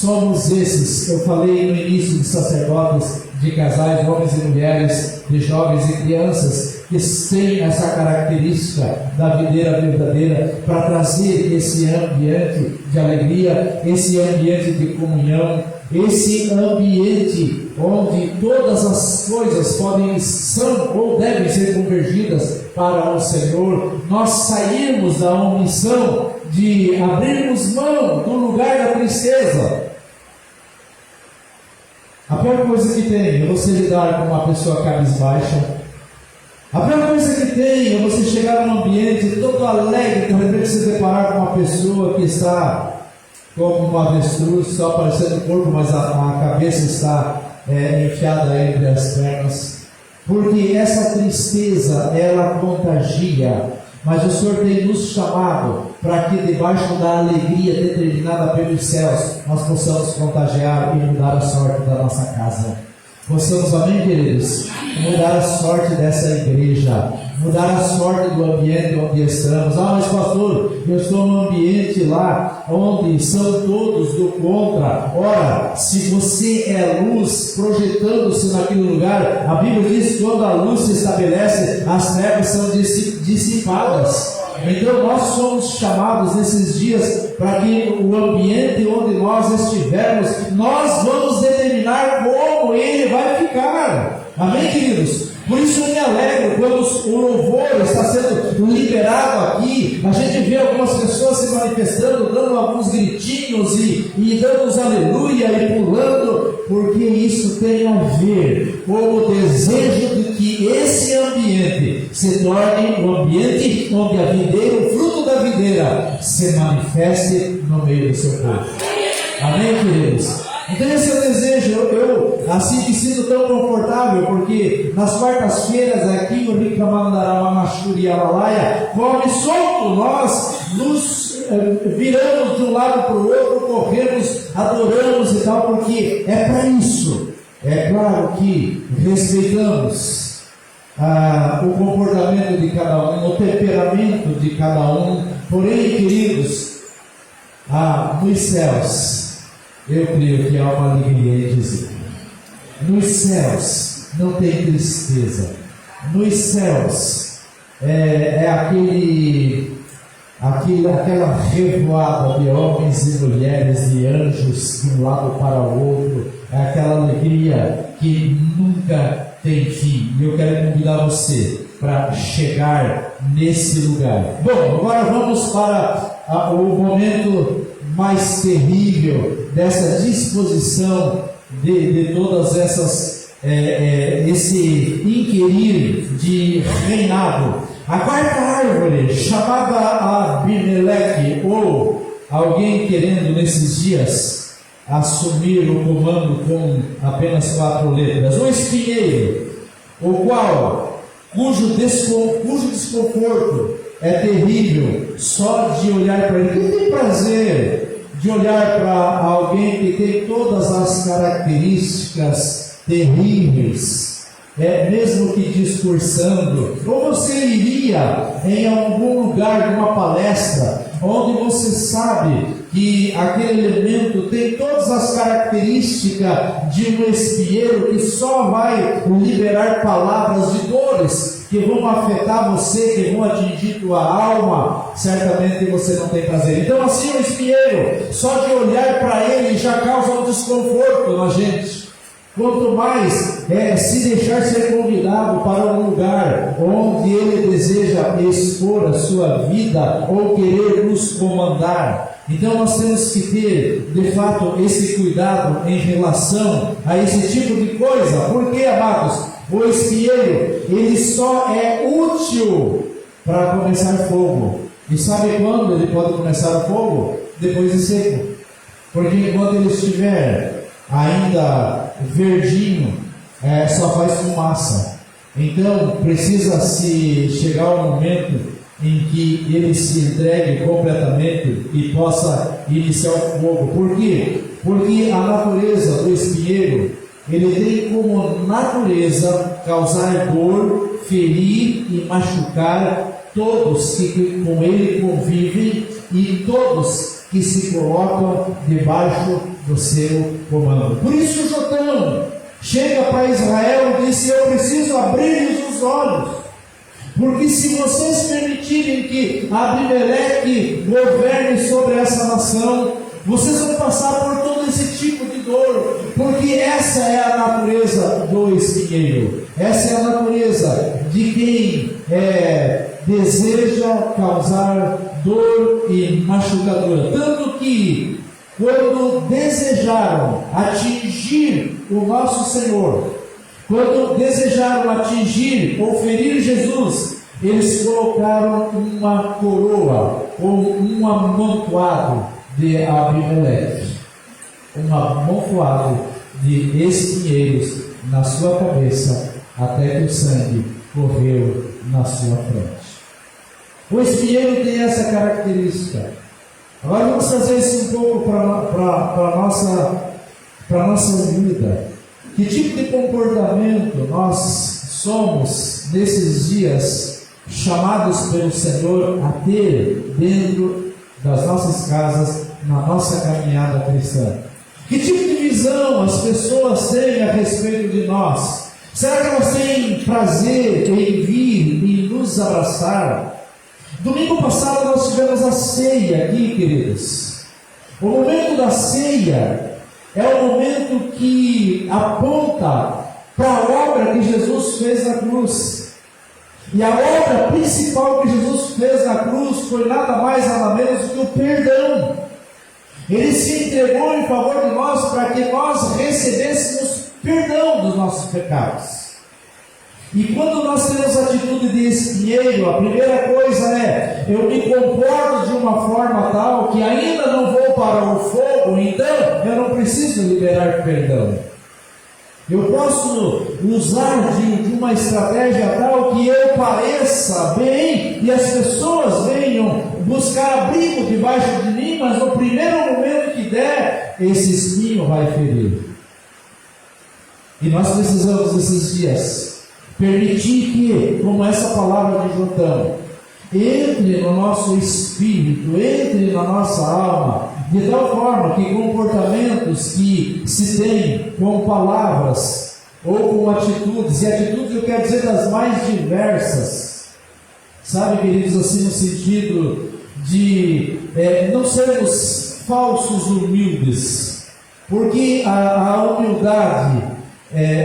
somos esses, eu falei no início, de sacerdotes, de casais, homens e mulheres, de jovens e crianças, que têm essa característica da videira verdadeira, para trazer esse ambiente de alegria, esse ambiente de comunhão, esse ambiente onde todas as coisas são ou devem ser convergidas para o Senhor. Nós saímos da omissão de abrirmos mão do lugar da tristeza. A pior coisa que tem é você lidar com uma pessoa cabisbaixa. A pior coisa que tem é você chegar num ambiente todo alegre, de repente se deparar com uma pessoa que está como uma avestruz, só aparecendo o corpo, mas a cabeça está enfiada entre as pernas. Porque essa tristeza, ela contagia. Mas o Senhor tem nos chamado para que debaixo da alegria determinada pelos céus, nós possamos contagiar e mudar a sorte da nossa casa. Possamos, amém, queridos? Mudar a sorte dessa igreja, mudar a sorte do ambiente onde estamos. Mas pastor, eu estou num ambiente lá onde são todos do contra. Ora, se você é luz projetando-se naquele lugar, a Bíblia diz que quando a luz se estabelece, as trevas são dissipadas. Então nós somos chamados nesses dias para que o ambiente onde nós estivermos, nós vamos determinar como ele vai ficar. Amém, queridos? Por isso eu me alegro quando o louvor está sendo liberado aqui. A gente vê algumas pessoas se manifestando, dando alguns gritinhos e dando os aleluia e pulando, porque isso tem a ver com o desejo de que esse ambiente se torne um ambiente onde a videira, o fruto da videira, se manifeste no meio do seu povo. Amém, queridos? Então esse é o desejo. Eu assim me sinto tão confortável, porque nas quartas-feiras aqui no Ricamandarama Machuri Alalaia, come solto, nós nos viramos de um lado para o outro, corremos, adoramos e tal, porque é para isso. É claro que respeitamos o comportamento de cada um, o temperamento de cada um, porém, queridos, nos céus, eu creio que há uma alegria em dizer. Nos céus não tem tristeza. Nos céus aquela revoada de homens e mulheres, de anjos de um lado para o outro, é aquela alegria que nunca tem fim. E eu quero convidar você para chegar nesse lugar. Bom, agora vamos para o momento mais terrível dessa disposição de todas essas esse inquirir de reinado. A quarta árvore, chamada Abimeleque, ou alguém querendo nesses dias assumir o comando com apenas 4 letras, o espinheiro, cujo desconforto é terrível só de olhar para ele. Quem tem prazer de olhar para alguém que tem todas as características terríveis, mesmo que discursando? Ou você iria em algum lugar de uma palestra onde você sabe que aquele elemento tem todas as características de um espinheiro que só vai liberar palavras de dores que vão afetar você, que vão atingir tua alma? Certamente você não tem prazer. Então, assim, o espinheiro, só de olhar para ele já causa um desconforto na gente. Quanto mais se deixar ser convidado para um lugar onde ele deseja expor a sua vida ou querer nos comandar. Então nós temos que ter, de fato, esse cuidado em relação a esse tipo de coisa. Porque, amados, o espinheiro, ele só é útil para começar fogo. E sabe quando ele pode começar o fogo? Depois de seco. Porque enquanto ele estiver ainda verdinho, só faz fumaça. Então precisa se chegar ao momento em que ele se entregue completamente e possa iniciar o fogo. Por quê? Porque a natureza do espinheiro, ele tem como natureza causar dor, ferir e machucar todos que com ele convivem e todos que se colocam debaixo do seu comando. Por isso Jotão chega para Israel e disse: eu preciso abrir os olhos, porque se vocês permitirem que Abimeleque governe sobre essa nação, vocês vão passar por todo esse tipo de dor, porque essa é a natureza do espinheiro, essa é a natureza de quem deseja causar dor e machucadura. Tanto que, quando desejaram atingir o nosso Senhor, quando desejaram atingir ou ferir Jesus, eles colocaram uma coroa ou um amontoado de Abimeleque, um amontoado de espinheiros na sua cabeça, até que o sangue correu na sua frente. O espinheiro tem essa característica. Agora vamos trazer isso um pouco para a nossa vida. Que tipo de comportamento nós somos nesses dias chamados pelo Senhor a ter dentro das nossas casas, na nossa caminhada cristã? Que tipo de visão as pessoas têm a respeito de nós? Será que elas têm prazer em vir e nos abraçar? Domingo passado nós tivemos a ceia aqui, queridos. O momento da ceia é o momento que aponta para a obra que Jesus fez na cruz. E a obra principal que Jesus fez na cruz foi nada mais, nada menos do que o perdão. Ele se entregou em favor de nós para que nós recebêssemos perdão dos nossos pecados. E quando nós temos atitude de espinheiro, a primeira coisa é: eu me comporto de uma forma tal que ainda não vou para o fogo, então eu não preciso liberar perdão. Eu posso usar de uma estratégia tal que eu pareça bem e as pessoas venham buscar abrigo debaixo de mim, mas no primeiro momento que der, esse espinho vai ferir. E nós precisamos nesses dias permitir que, como essa palavra de Jotão, entre no nosso espírito, entre na nossa alma, de tal forma que comportamentos que se tem com palavras ou com atitudes, e atitudes eu quero dizer das mais diversas, sabe, queridos, assim no sentido de não sermos falsos humildes, porque a humildade,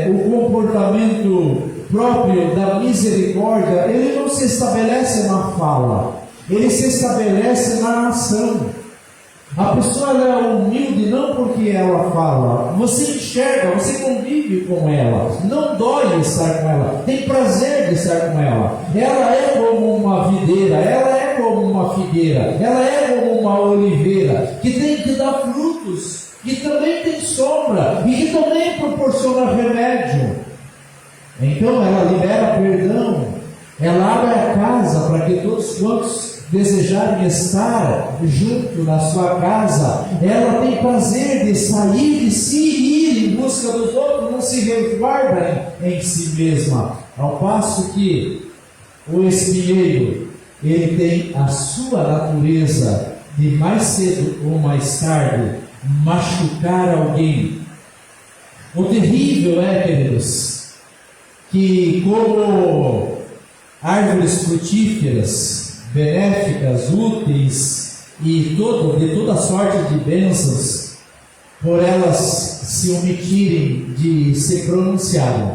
o comportamento próprio da misericórdia, ele não se estabelece na fala, ele se estabelece na ação. A pessoa é humilde não porque ela fala, você enxerga, você convive com ela, não dói estar com ela, tem prazer de estar com ela. Ela é como uma videira, ela é como uma figueira, ela é como uma oliveira, que tem que dar frutos, que também tem sombra, e que também proporciona remédio. Então ela libera perdão, ela abre a casa para que todos quantos desejarem estar junto na sua casa, ela tem prazer de sair, de se ir em busca dos outros, não se resguarda em si mesma, ao passo que o espinheiro, ele tem a sua natureza de mais cedo ou mais tarde machucar alguém. O terrível queridos, que como árvores frutíferas, benéficas, úteis e de toda sorte de bênçãos, por elas se omitirem de se pronunciarem.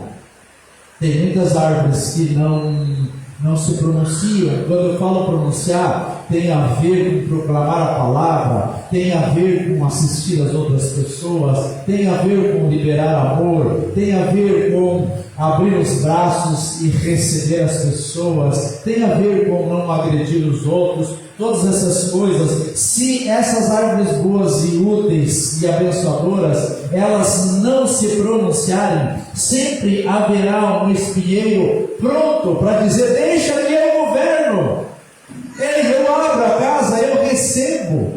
Tem muitas árvores que não se pronunciam. Quando eu falo pronunciar, tem a ver com proclamar a palavra, tem a ver com assistir as outras pessoas, tem a ver com liberar amor, tem a ver com abrir os braços e receber as pessoas, tem a ver com não agredir os outros. Todas essas coisas, se essas árvores boas e úteis e abençoadoras, elas não se pronunciarem, sempre haverá um espinheiro pronto para dizer: deixa que eu governo, eu abro a casa, eu recebo.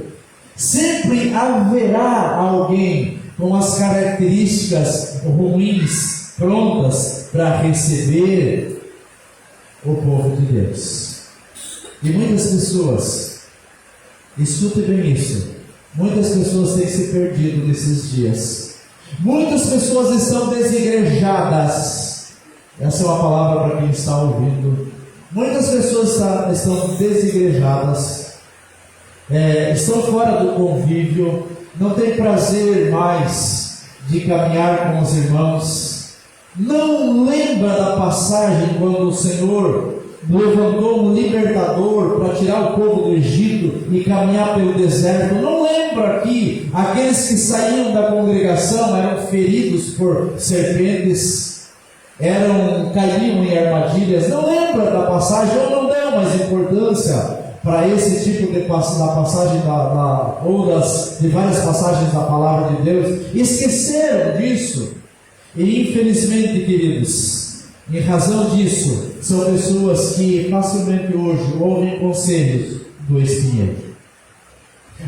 Sempre haverá alguém com as características ruins prontas para receber o povo de Deus. E muitas pessoas, escute bem isso, muitas pessoas têm se perdido nesses dias. Muitas pessoas estão desigrejadas. Essa é uma palavra para quem está ouvindo. Muitas pessoas estão desigrejadas, estão fora do convívio, não têm prazer mais de caminhar com os irmãos. Não lembra da passagem quando o Senhor levantou um libertador para tirar o povo do Egito e caminhar pelo deserto? Não lembra que aqueles que saíam da congregação eram feridos por serpentes, caíam em armadilhas? Não lembra da passagem, ou não deu mais importância para esse tipo de passagem de várias passagens da palavra de Deus? Esqueceram disso. E infelizmente, queridos, em razão disso, são pessoas que facilmente hoje ouvem conselhos do espinheiro.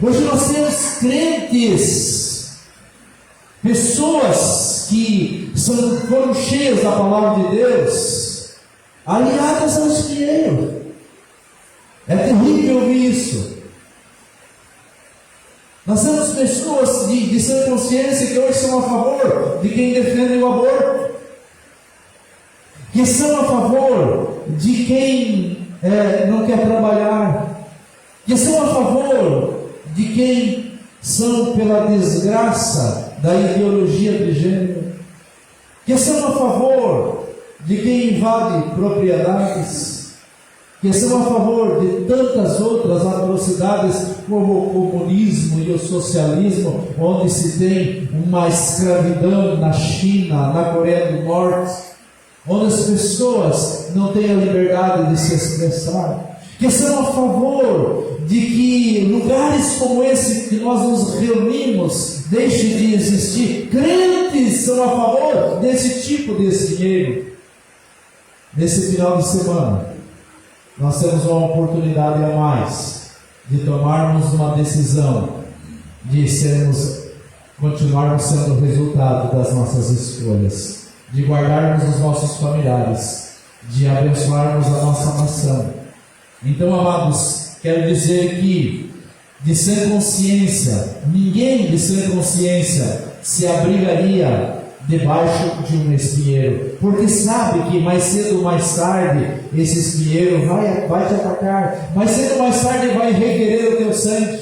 Hoje nós temos crentes, pessoas que foram cheias da palavra de Deus, aliadas ao espinheiro. É terrível ouvir isso. Nós temos pessoas de sã consciência que hoje são a favor de quem defende o aborto, que são a favor de quem não quer trabalhar, que são a favor de quem são pela desgraça da ideologia de gênero, que são a favor de quem invade propriedades, que são a favor de tantas outras atrocidades como o comunismo e o socialismo, onde se tem uma escravidão na China, na Coreia do Norte, onde as pessoas não têm a liberdade de se expressar, que são a favor de que lugares como esse que nós nos reunimos deixem de existir. Crentes são a favor desse tipo de dinheiro. Nesse final de semana, nós temos uma oportunidade a mais de tomarmos uma decisão, de continuarmos sendo o resultado das nossas escolhas, de guardarmos os nossos familiares, de abençoarmos a nossa nação. Então, amados, quero dizer que, de sã consciência, ninguém de sã consciência se abrigaria debaixo de um espinheiro, porque sabe que mais cedo ou mais tarde esse espinheiro vai te atacar, mais cedo ou mais tarde ele vai requerer o teu sangue,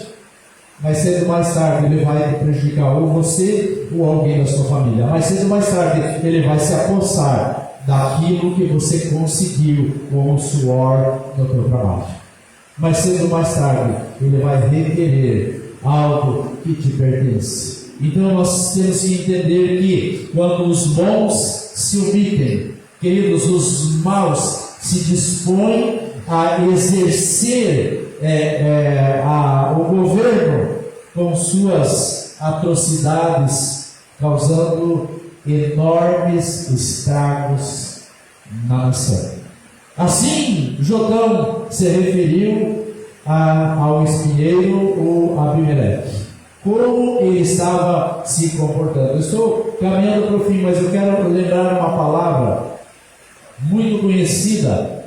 mais cedo ou mais tarde ele vai te prejudicar, ou você ou alguém da sua família, mais cedo ou mais tarde ele vai se apossar daquilo que você conseguiu com o suor do teu trabalho, mais cedo ou mais tarde ele vai requerer algo que te pertence. Então nós temos que entender que quando os bons se omitem, queridos, os maus se dispõem a exercer o governo com suas atrocidades, causando enormes estragos na nação. Assim, Jotão se referiu ao espinheiro ou Abimeleque. Como ele estava se comportando. Eu estou caminhando para o fim, mas eu quero lembrar uma palavra muito conhecida,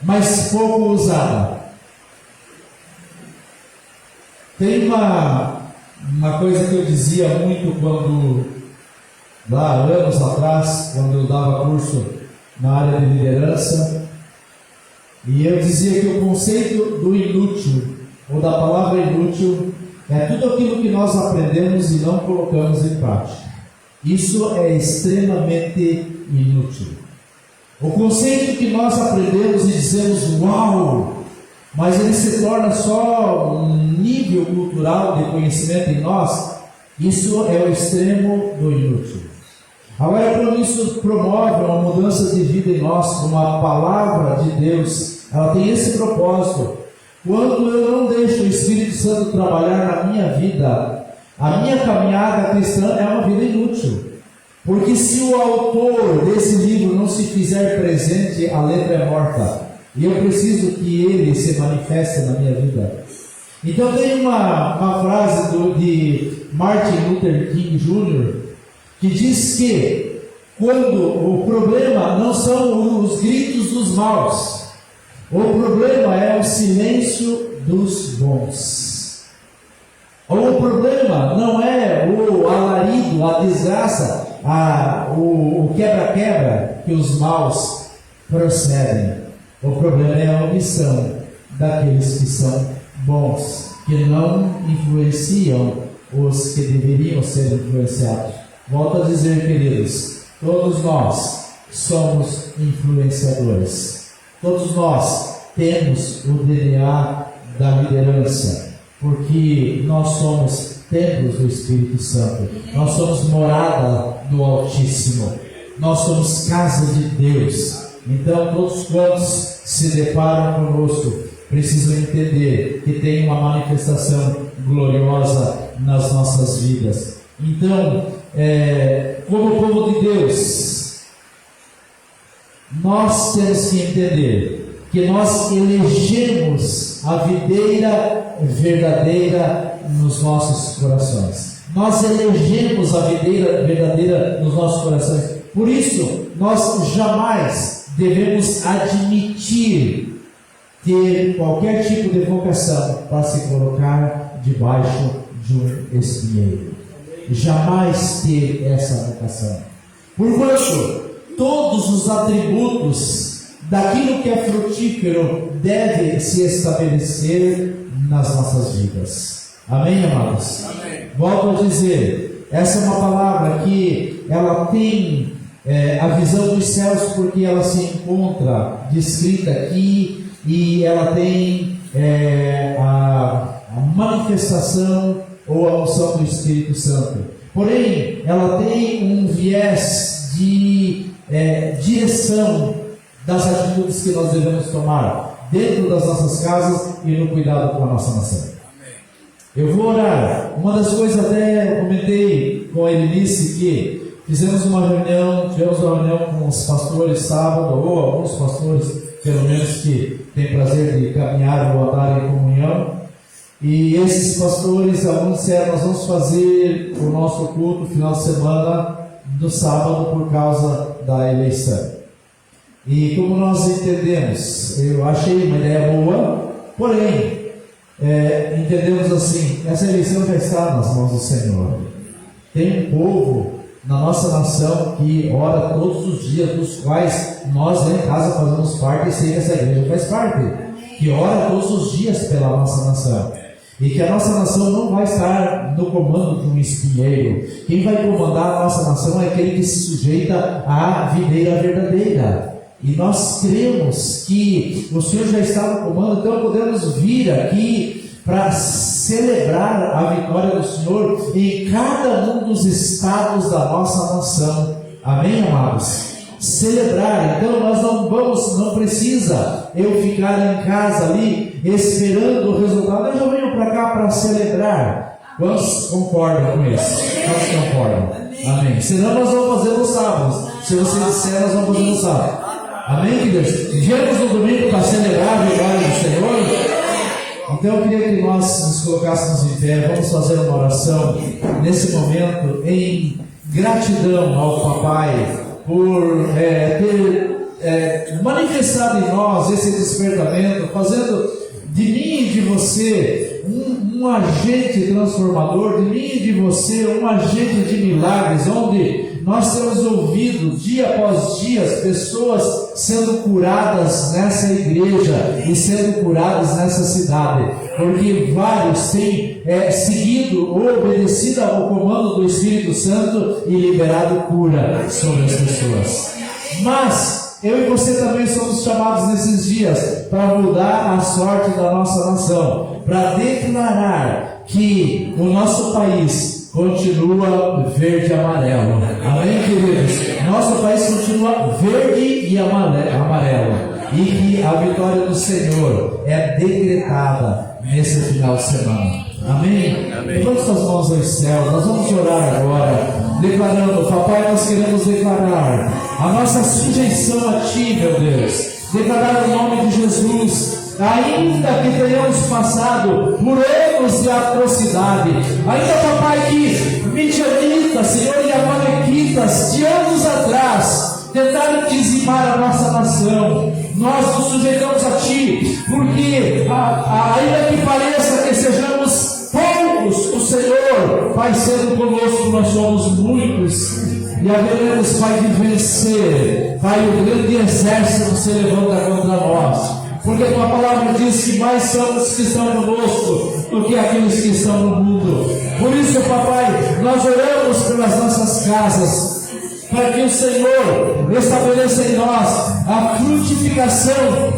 mas pouco usada. Tem uma coisa que eu dizia muito lá anos atrás, quando eu dava curso na área de liderança, e eu dizia que o conceito do inútil, ou da palavra inútil, é tudo aquilo que nós aprendemos e não colocamos em prática. Isso é extremamente inútil. O conceito que nós aprendemos e dizemos, uau, mas ele se torna só um nível cultural de conhecimento em nós, isso é o extremo do inútil. Agora, quando isso promove uma mudança de vida em nós, uma palavra de Deus, ela tem esse propósito. Quando eu não deixo o Espírito Santo trabalhar na minha vida, a minha caminhada cristã é uma vida inútil. Porque se o autor desse livro não se fizer presente, a letra é morta. E eu preciso que ele se manifeste na minha vida. Então tem uma frase de Martin Luther King Jr. que diz que quando o problema não são os gritos dos maus, o problema é o silêncio dos bons. Ou o problema não é o alarido, a desgraça, o quebra-quebra que os maus procedem. O problema é a omissão daqueles que são bons, que não influenciam os que deveriam ser influenciados. Volto a dizer, queridos, todos nós somos influenciadores. Todos nós temos o DNA da liderança, porque nós somos templos do Espírito Santo, nós somos morada do Altíssimo, nós somos casa de Deus. Então, todos quantos se deparam conosco precisam entender que tem uma manifestação gloriosa nas nossas vidas. Então, como povo de Deus, nós temos que entender que nós elegemos a videira verdadeira nos nossos corações. Nós elegemos a videira verdadeira nos nossos corações. Por isso, nós jamais devemos admitir ter qualquer tipo de vocação para se colocar debaixo de um espinheiro. Jamais ter essa vocação. Porquanto, todos os atributos daquilo que é frutífero devem se estabelecer nas nossas vidas. Amém, amados? Amém. Volto a dizer, essa é uma palavra que ela tem a visão dos céus, porque ela se encontra descrita aqui e ela tem a manifestação ou a unção do Espírito Santo. Porém, ela tem um viés de direção das atitudes que nós devemos tomar, dentro das nossas casas e no cuidado com a nossa nação. Eu vou orar. Uma das coisas até comentei com a Elinice que tivemos uma reunião com os pastores sábado, ou alguns pastores, pelo menos, que têm prazer de caminhar ou andar em comunhão. E esses pastores, alguns disseram, nós vamos fazer o nosso culto final de semana do sábado por causa da eleição. E como nós entendemos, eu achei uma ideia boa, porém, entendemos assim, essa eleição já está nas mãos do Senhor. Tem um povo na nossa nação que ora todos os dias, dos quais nós lá em casa fazemos parte, e sei que essa igreja faz parte, que ora todos os dias pela nossa nação. E que a nossa nação não vai estar no comando de um espinheiro. Quem vai comandar a nossa nação é aquele que se sujeita à videira verdadeira. E nós cremos que o Senhor já está no comando, então podemos vir aqui para celebrar a vitória do Senhor em cada um dos estados da nossa nação. Amém, amados? Celebrar, então nós não precisa eu ficar em casa ali esperando o resultado. Eu já venho para cá para celebrar. Quantos concordam com isso? Quantos concordam? Amém. Senão nós vamos fazer no sábado. Se você disser, nós vamos fazer no sábado. Amém, queridos? Viemos no domingo para celebrar a vitória do Senhor. Então eu queria que nós nos colocássemos em pé. Vamos fazer uma oração nesse momento em gratidão ao Papai por ter manifestado em nós esse despertamento, fazendo de mim e de você um agente transformador, de mim e de você um agente de milagres, onde nós temos ouvido dia após dia pessoas sendo curadas nessa igreja e sendo curadas nessa cidade, porque vários têm seguido ou obedecido ao comando do Espírito Santo e liberado cura sobre as pessoas. Mas eu e você também somos chamados nesses dias para mudar a sorte da nossa nação, para declarar que o nosso país continua verde e amarelo. Amém, queridos? Nosso país continua verde e amarelo. E que a vitória do Senhor é decretada nesse final de semana. Amém? Levante suas mãos aos céus. Nós vamos orar agora, declarando: Papai, nós queremos declarar a nossa sujeição a Ti, meu Deus. Declarar o nome de Jesus. Ainda que tenhamos passado por anos de atrocidade, ainda, Papai, que midianitas, Senhor, e amalequitas de anos atrás tentaram dizimar a nossa nação, nós nos sujeitamos a Ti, porque ainda que pareça que sejamos poucos, o Senhor vai sendo conosco, nós somos muitos, e haveremos, Pai, de vencer. Pai, o grande exército se levanta contra nós, porque a Tua palavra diz que mais são os que estão conosco do que aqueles que estão no mundo. Por isso, Papai, nós oramos pelas nossas casas, para que o Senhor estabeleça em nós a frutificação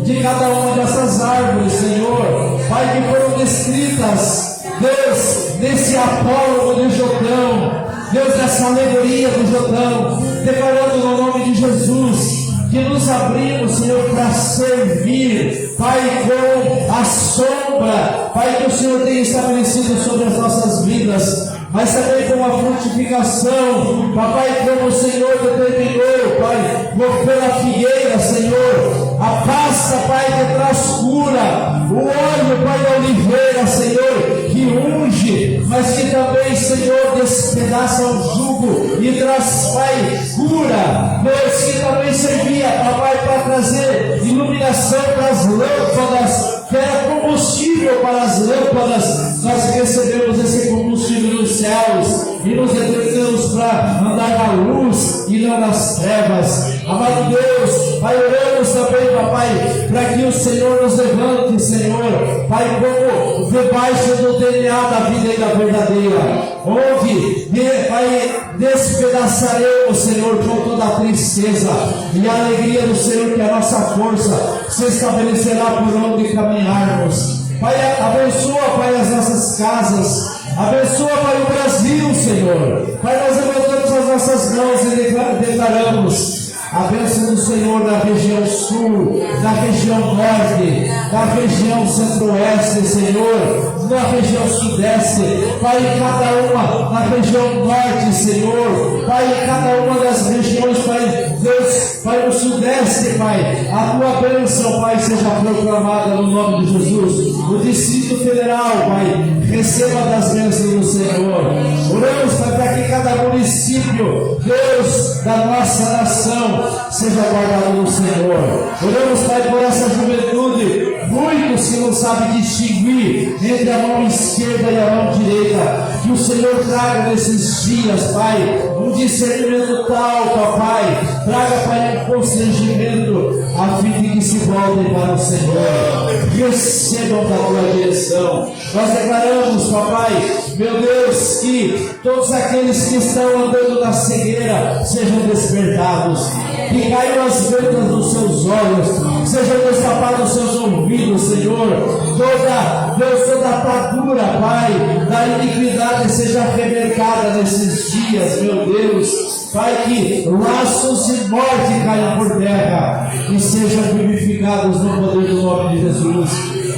de cada uma dessas árvores, Senhor. Pai, que foram descritas, Deus, nesse apólogo de Jordão, Deus, nessa alegoria do Jordão, declarando no nome de Jesus que nos abrimos, Senhor, para servir, Pai, com a sombra, Pai, que o Senhor tem estabelecido sobre as nossas vidas, mas também com a frutificação, Papai, como o Senhor determinou, Pai, pela figueira, Senhor, a pasta, Pai, que traz cura, o óleo, Pai, da oliveira, Senhor, que unge, mas que também, Senhor, despedaça o jugo e traz, Pai, cura, Deus, que também servia, Papai, para trazer iluminação para as lâmpadas, que era combustível para as lâmpadas. Nós recebemos esse combustível dos céus e nos entregamos para andar na luz e não nas trevas. Amado Deus, Pai, oramos também, Papai, para que o Senhor nos levante, Senhor, Pai, como debaixo do DNA da vida e da verdadeira, onde, Pai, despedaçaremos, Senhor, com toda a tristeza e a alegria do Senhor, que a nossa força se estabelecerá por onde caminharmos. Pai, abençoa, Pai, as nossas casas, abençoa, Pai, o Brasil, Senhor. Pai, nós levantamos as nossas mãos e declaramos A bênção do Senhor na região sul, na região norte, na região centro-oeste, Senhor, na região sudeste, Pai, em cada uma, na região norte, Senhor, Pai, em cada uma das regiões, Pai, Deus, Pai, no sudeste, Pai, a tua bênção, Pai, seja proclamada no nome de Jesus. O Distrito Federal, Pai, receba das bênçãos do Senhor. Oramos, Pai, para que cada município, Deus, da nossa nação, seja guardado no Senhor. Oramos, Pai, por essa juventude, muitos que não sabem distinguir entre a mão esquerda e a mão direita, que o Senhor traga nesses dias, Pai, um discernimento tal, Pai, traga, Pai, um constrangimento, a fim de que se voltem para o Senhor, recebam da tua direção. Nós declaramos, Papai, meu Deus, que todos aqueles que estão andando na cegueira sejam despertados, que caiam as vendas dos seus olhos, sejam destapados os seus ouvidos, Senhor. Toda atadura, Pai, da iniquidade seja revercada nesses dias, meu Deus. Pai, que laços de morte caiam por terra e sejam vivificados no poder do nome de Jesus.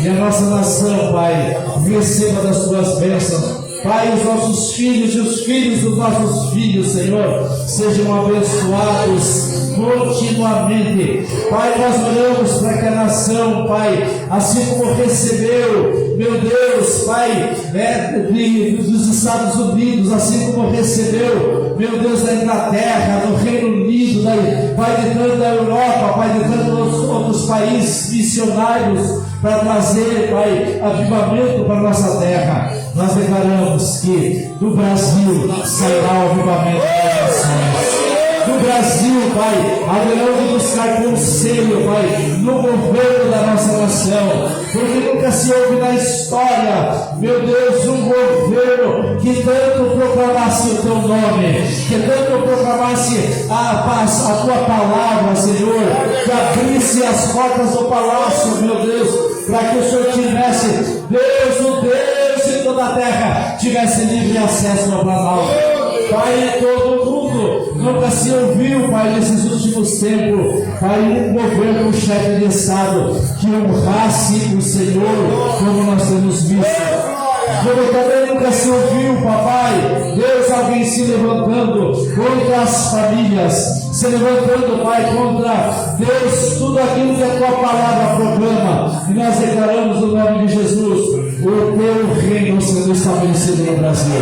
E a nossa nação, Pai, receba das tuas bênçãos. Pai, os nossos filhos e os filhos dos nossos filhos, Senhor, sejam abençoados continuamente. Pai, nós oramos para que a nação, Pai, assim como recebeu, meu Deus, Pai, dos Estados Unidos, assim como recebeu, meu Deus, da Inglaterra, do Reino Unido, Pai, de tanto da Europa, Pai, de tantos outros países missionários, para trazer, Pai, avivamento para a nossa terra. Nós declaramos que do Brasil sairá o avivamento das nações. Do Brasil, Pai, haverão de buscar conselho, Pai, no governo da nossa nação, porque nunca se houve na história, meu Deus, um governo que tanto proclamasse o teu nome, que tanto proclamasse a tua palavra, Senhor, que abrisse as portas do palácio, meu Deus, para que o Senhor tivesse, Deus, o Deus de toda a terra, tivesse livre acesso ao Planalto. Pai, todo mundo nunca se ouviu, Pai, nesses últimos tempos, Pai, um governo, um chefe de Estado que honrasse o Senhor, como nós temos visto. Como também nunca se ouviu, Papai, Deus, alguém se levantando contra as famílias, se levantando, Pai, contra Deus, tudo aquilo que a tua palavra proclama. E nós declaramos no nome de Jesus, o teu reino sendo estabelecido no Brasil.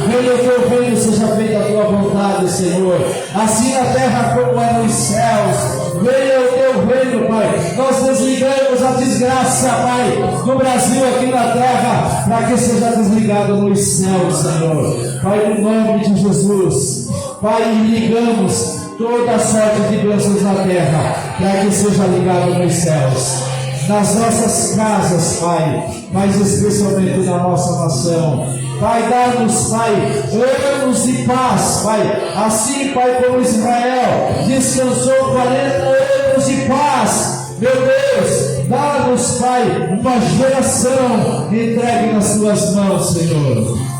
Venha o teu reino, seja feita a tua vontade, Senhor, assim na terra como é nos céus. Venha o teu reino, Pai. Nós desligamos a desgraça, Pai, no Brasil, aqui na terra, para que seja desligado nos céus, Senhor. Pai, no nome de Jesus, Pai, ligamos toda sorte de bênçãos na terra, para que seja ligado nos céus. Nas nossas casas, Pai, mas especialmente na nossa nação. Pai, dá-nos, Pai, anos de paz, Pai, assim, Pai, como Israel descansou 40 anos de paz, meu Deus, dá-nos, Pai, uma geração entregue nas tuas mãos, Senhor.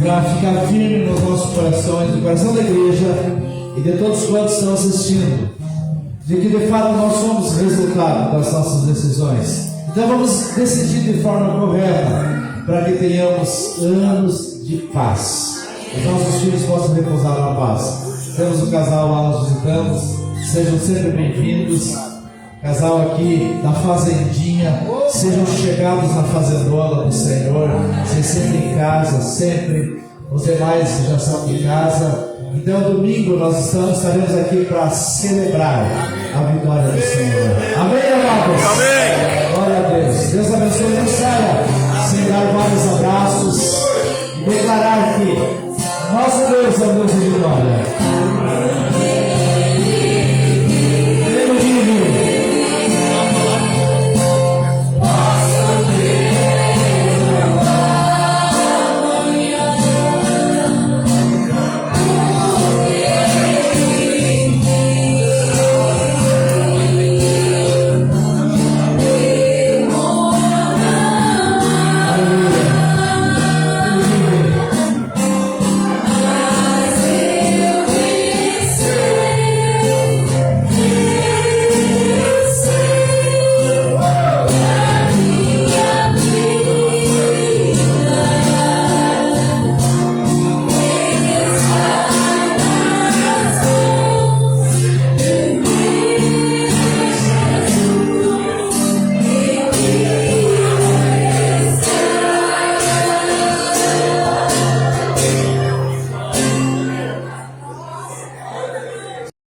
para ficar firme nos nossos corações, no coração da igreja e de todos quantos estão assistindo, de que de fato nós somos resultado das nossas decisões. Então vamos decidir de forma correta, para que tenhamos anos de paz. Os nossos filhos possam repousar na paz. Temos um casal lá, nos visitamos, sejam sempre bem-vindos. Casal aqui da Fazendinha, sejam chegados na fazendona do Senhor, vocês sempre em casa, sempre. Os demais já estão em casa. Então domingo nós estaremos aqui para celebrar a vitória do Senhor. Amém, amados? Amém. Glória a Deus. Deus abençoe. Não saia sem dar vários abraços e declarar que nosso Deus é o Deus de vitória.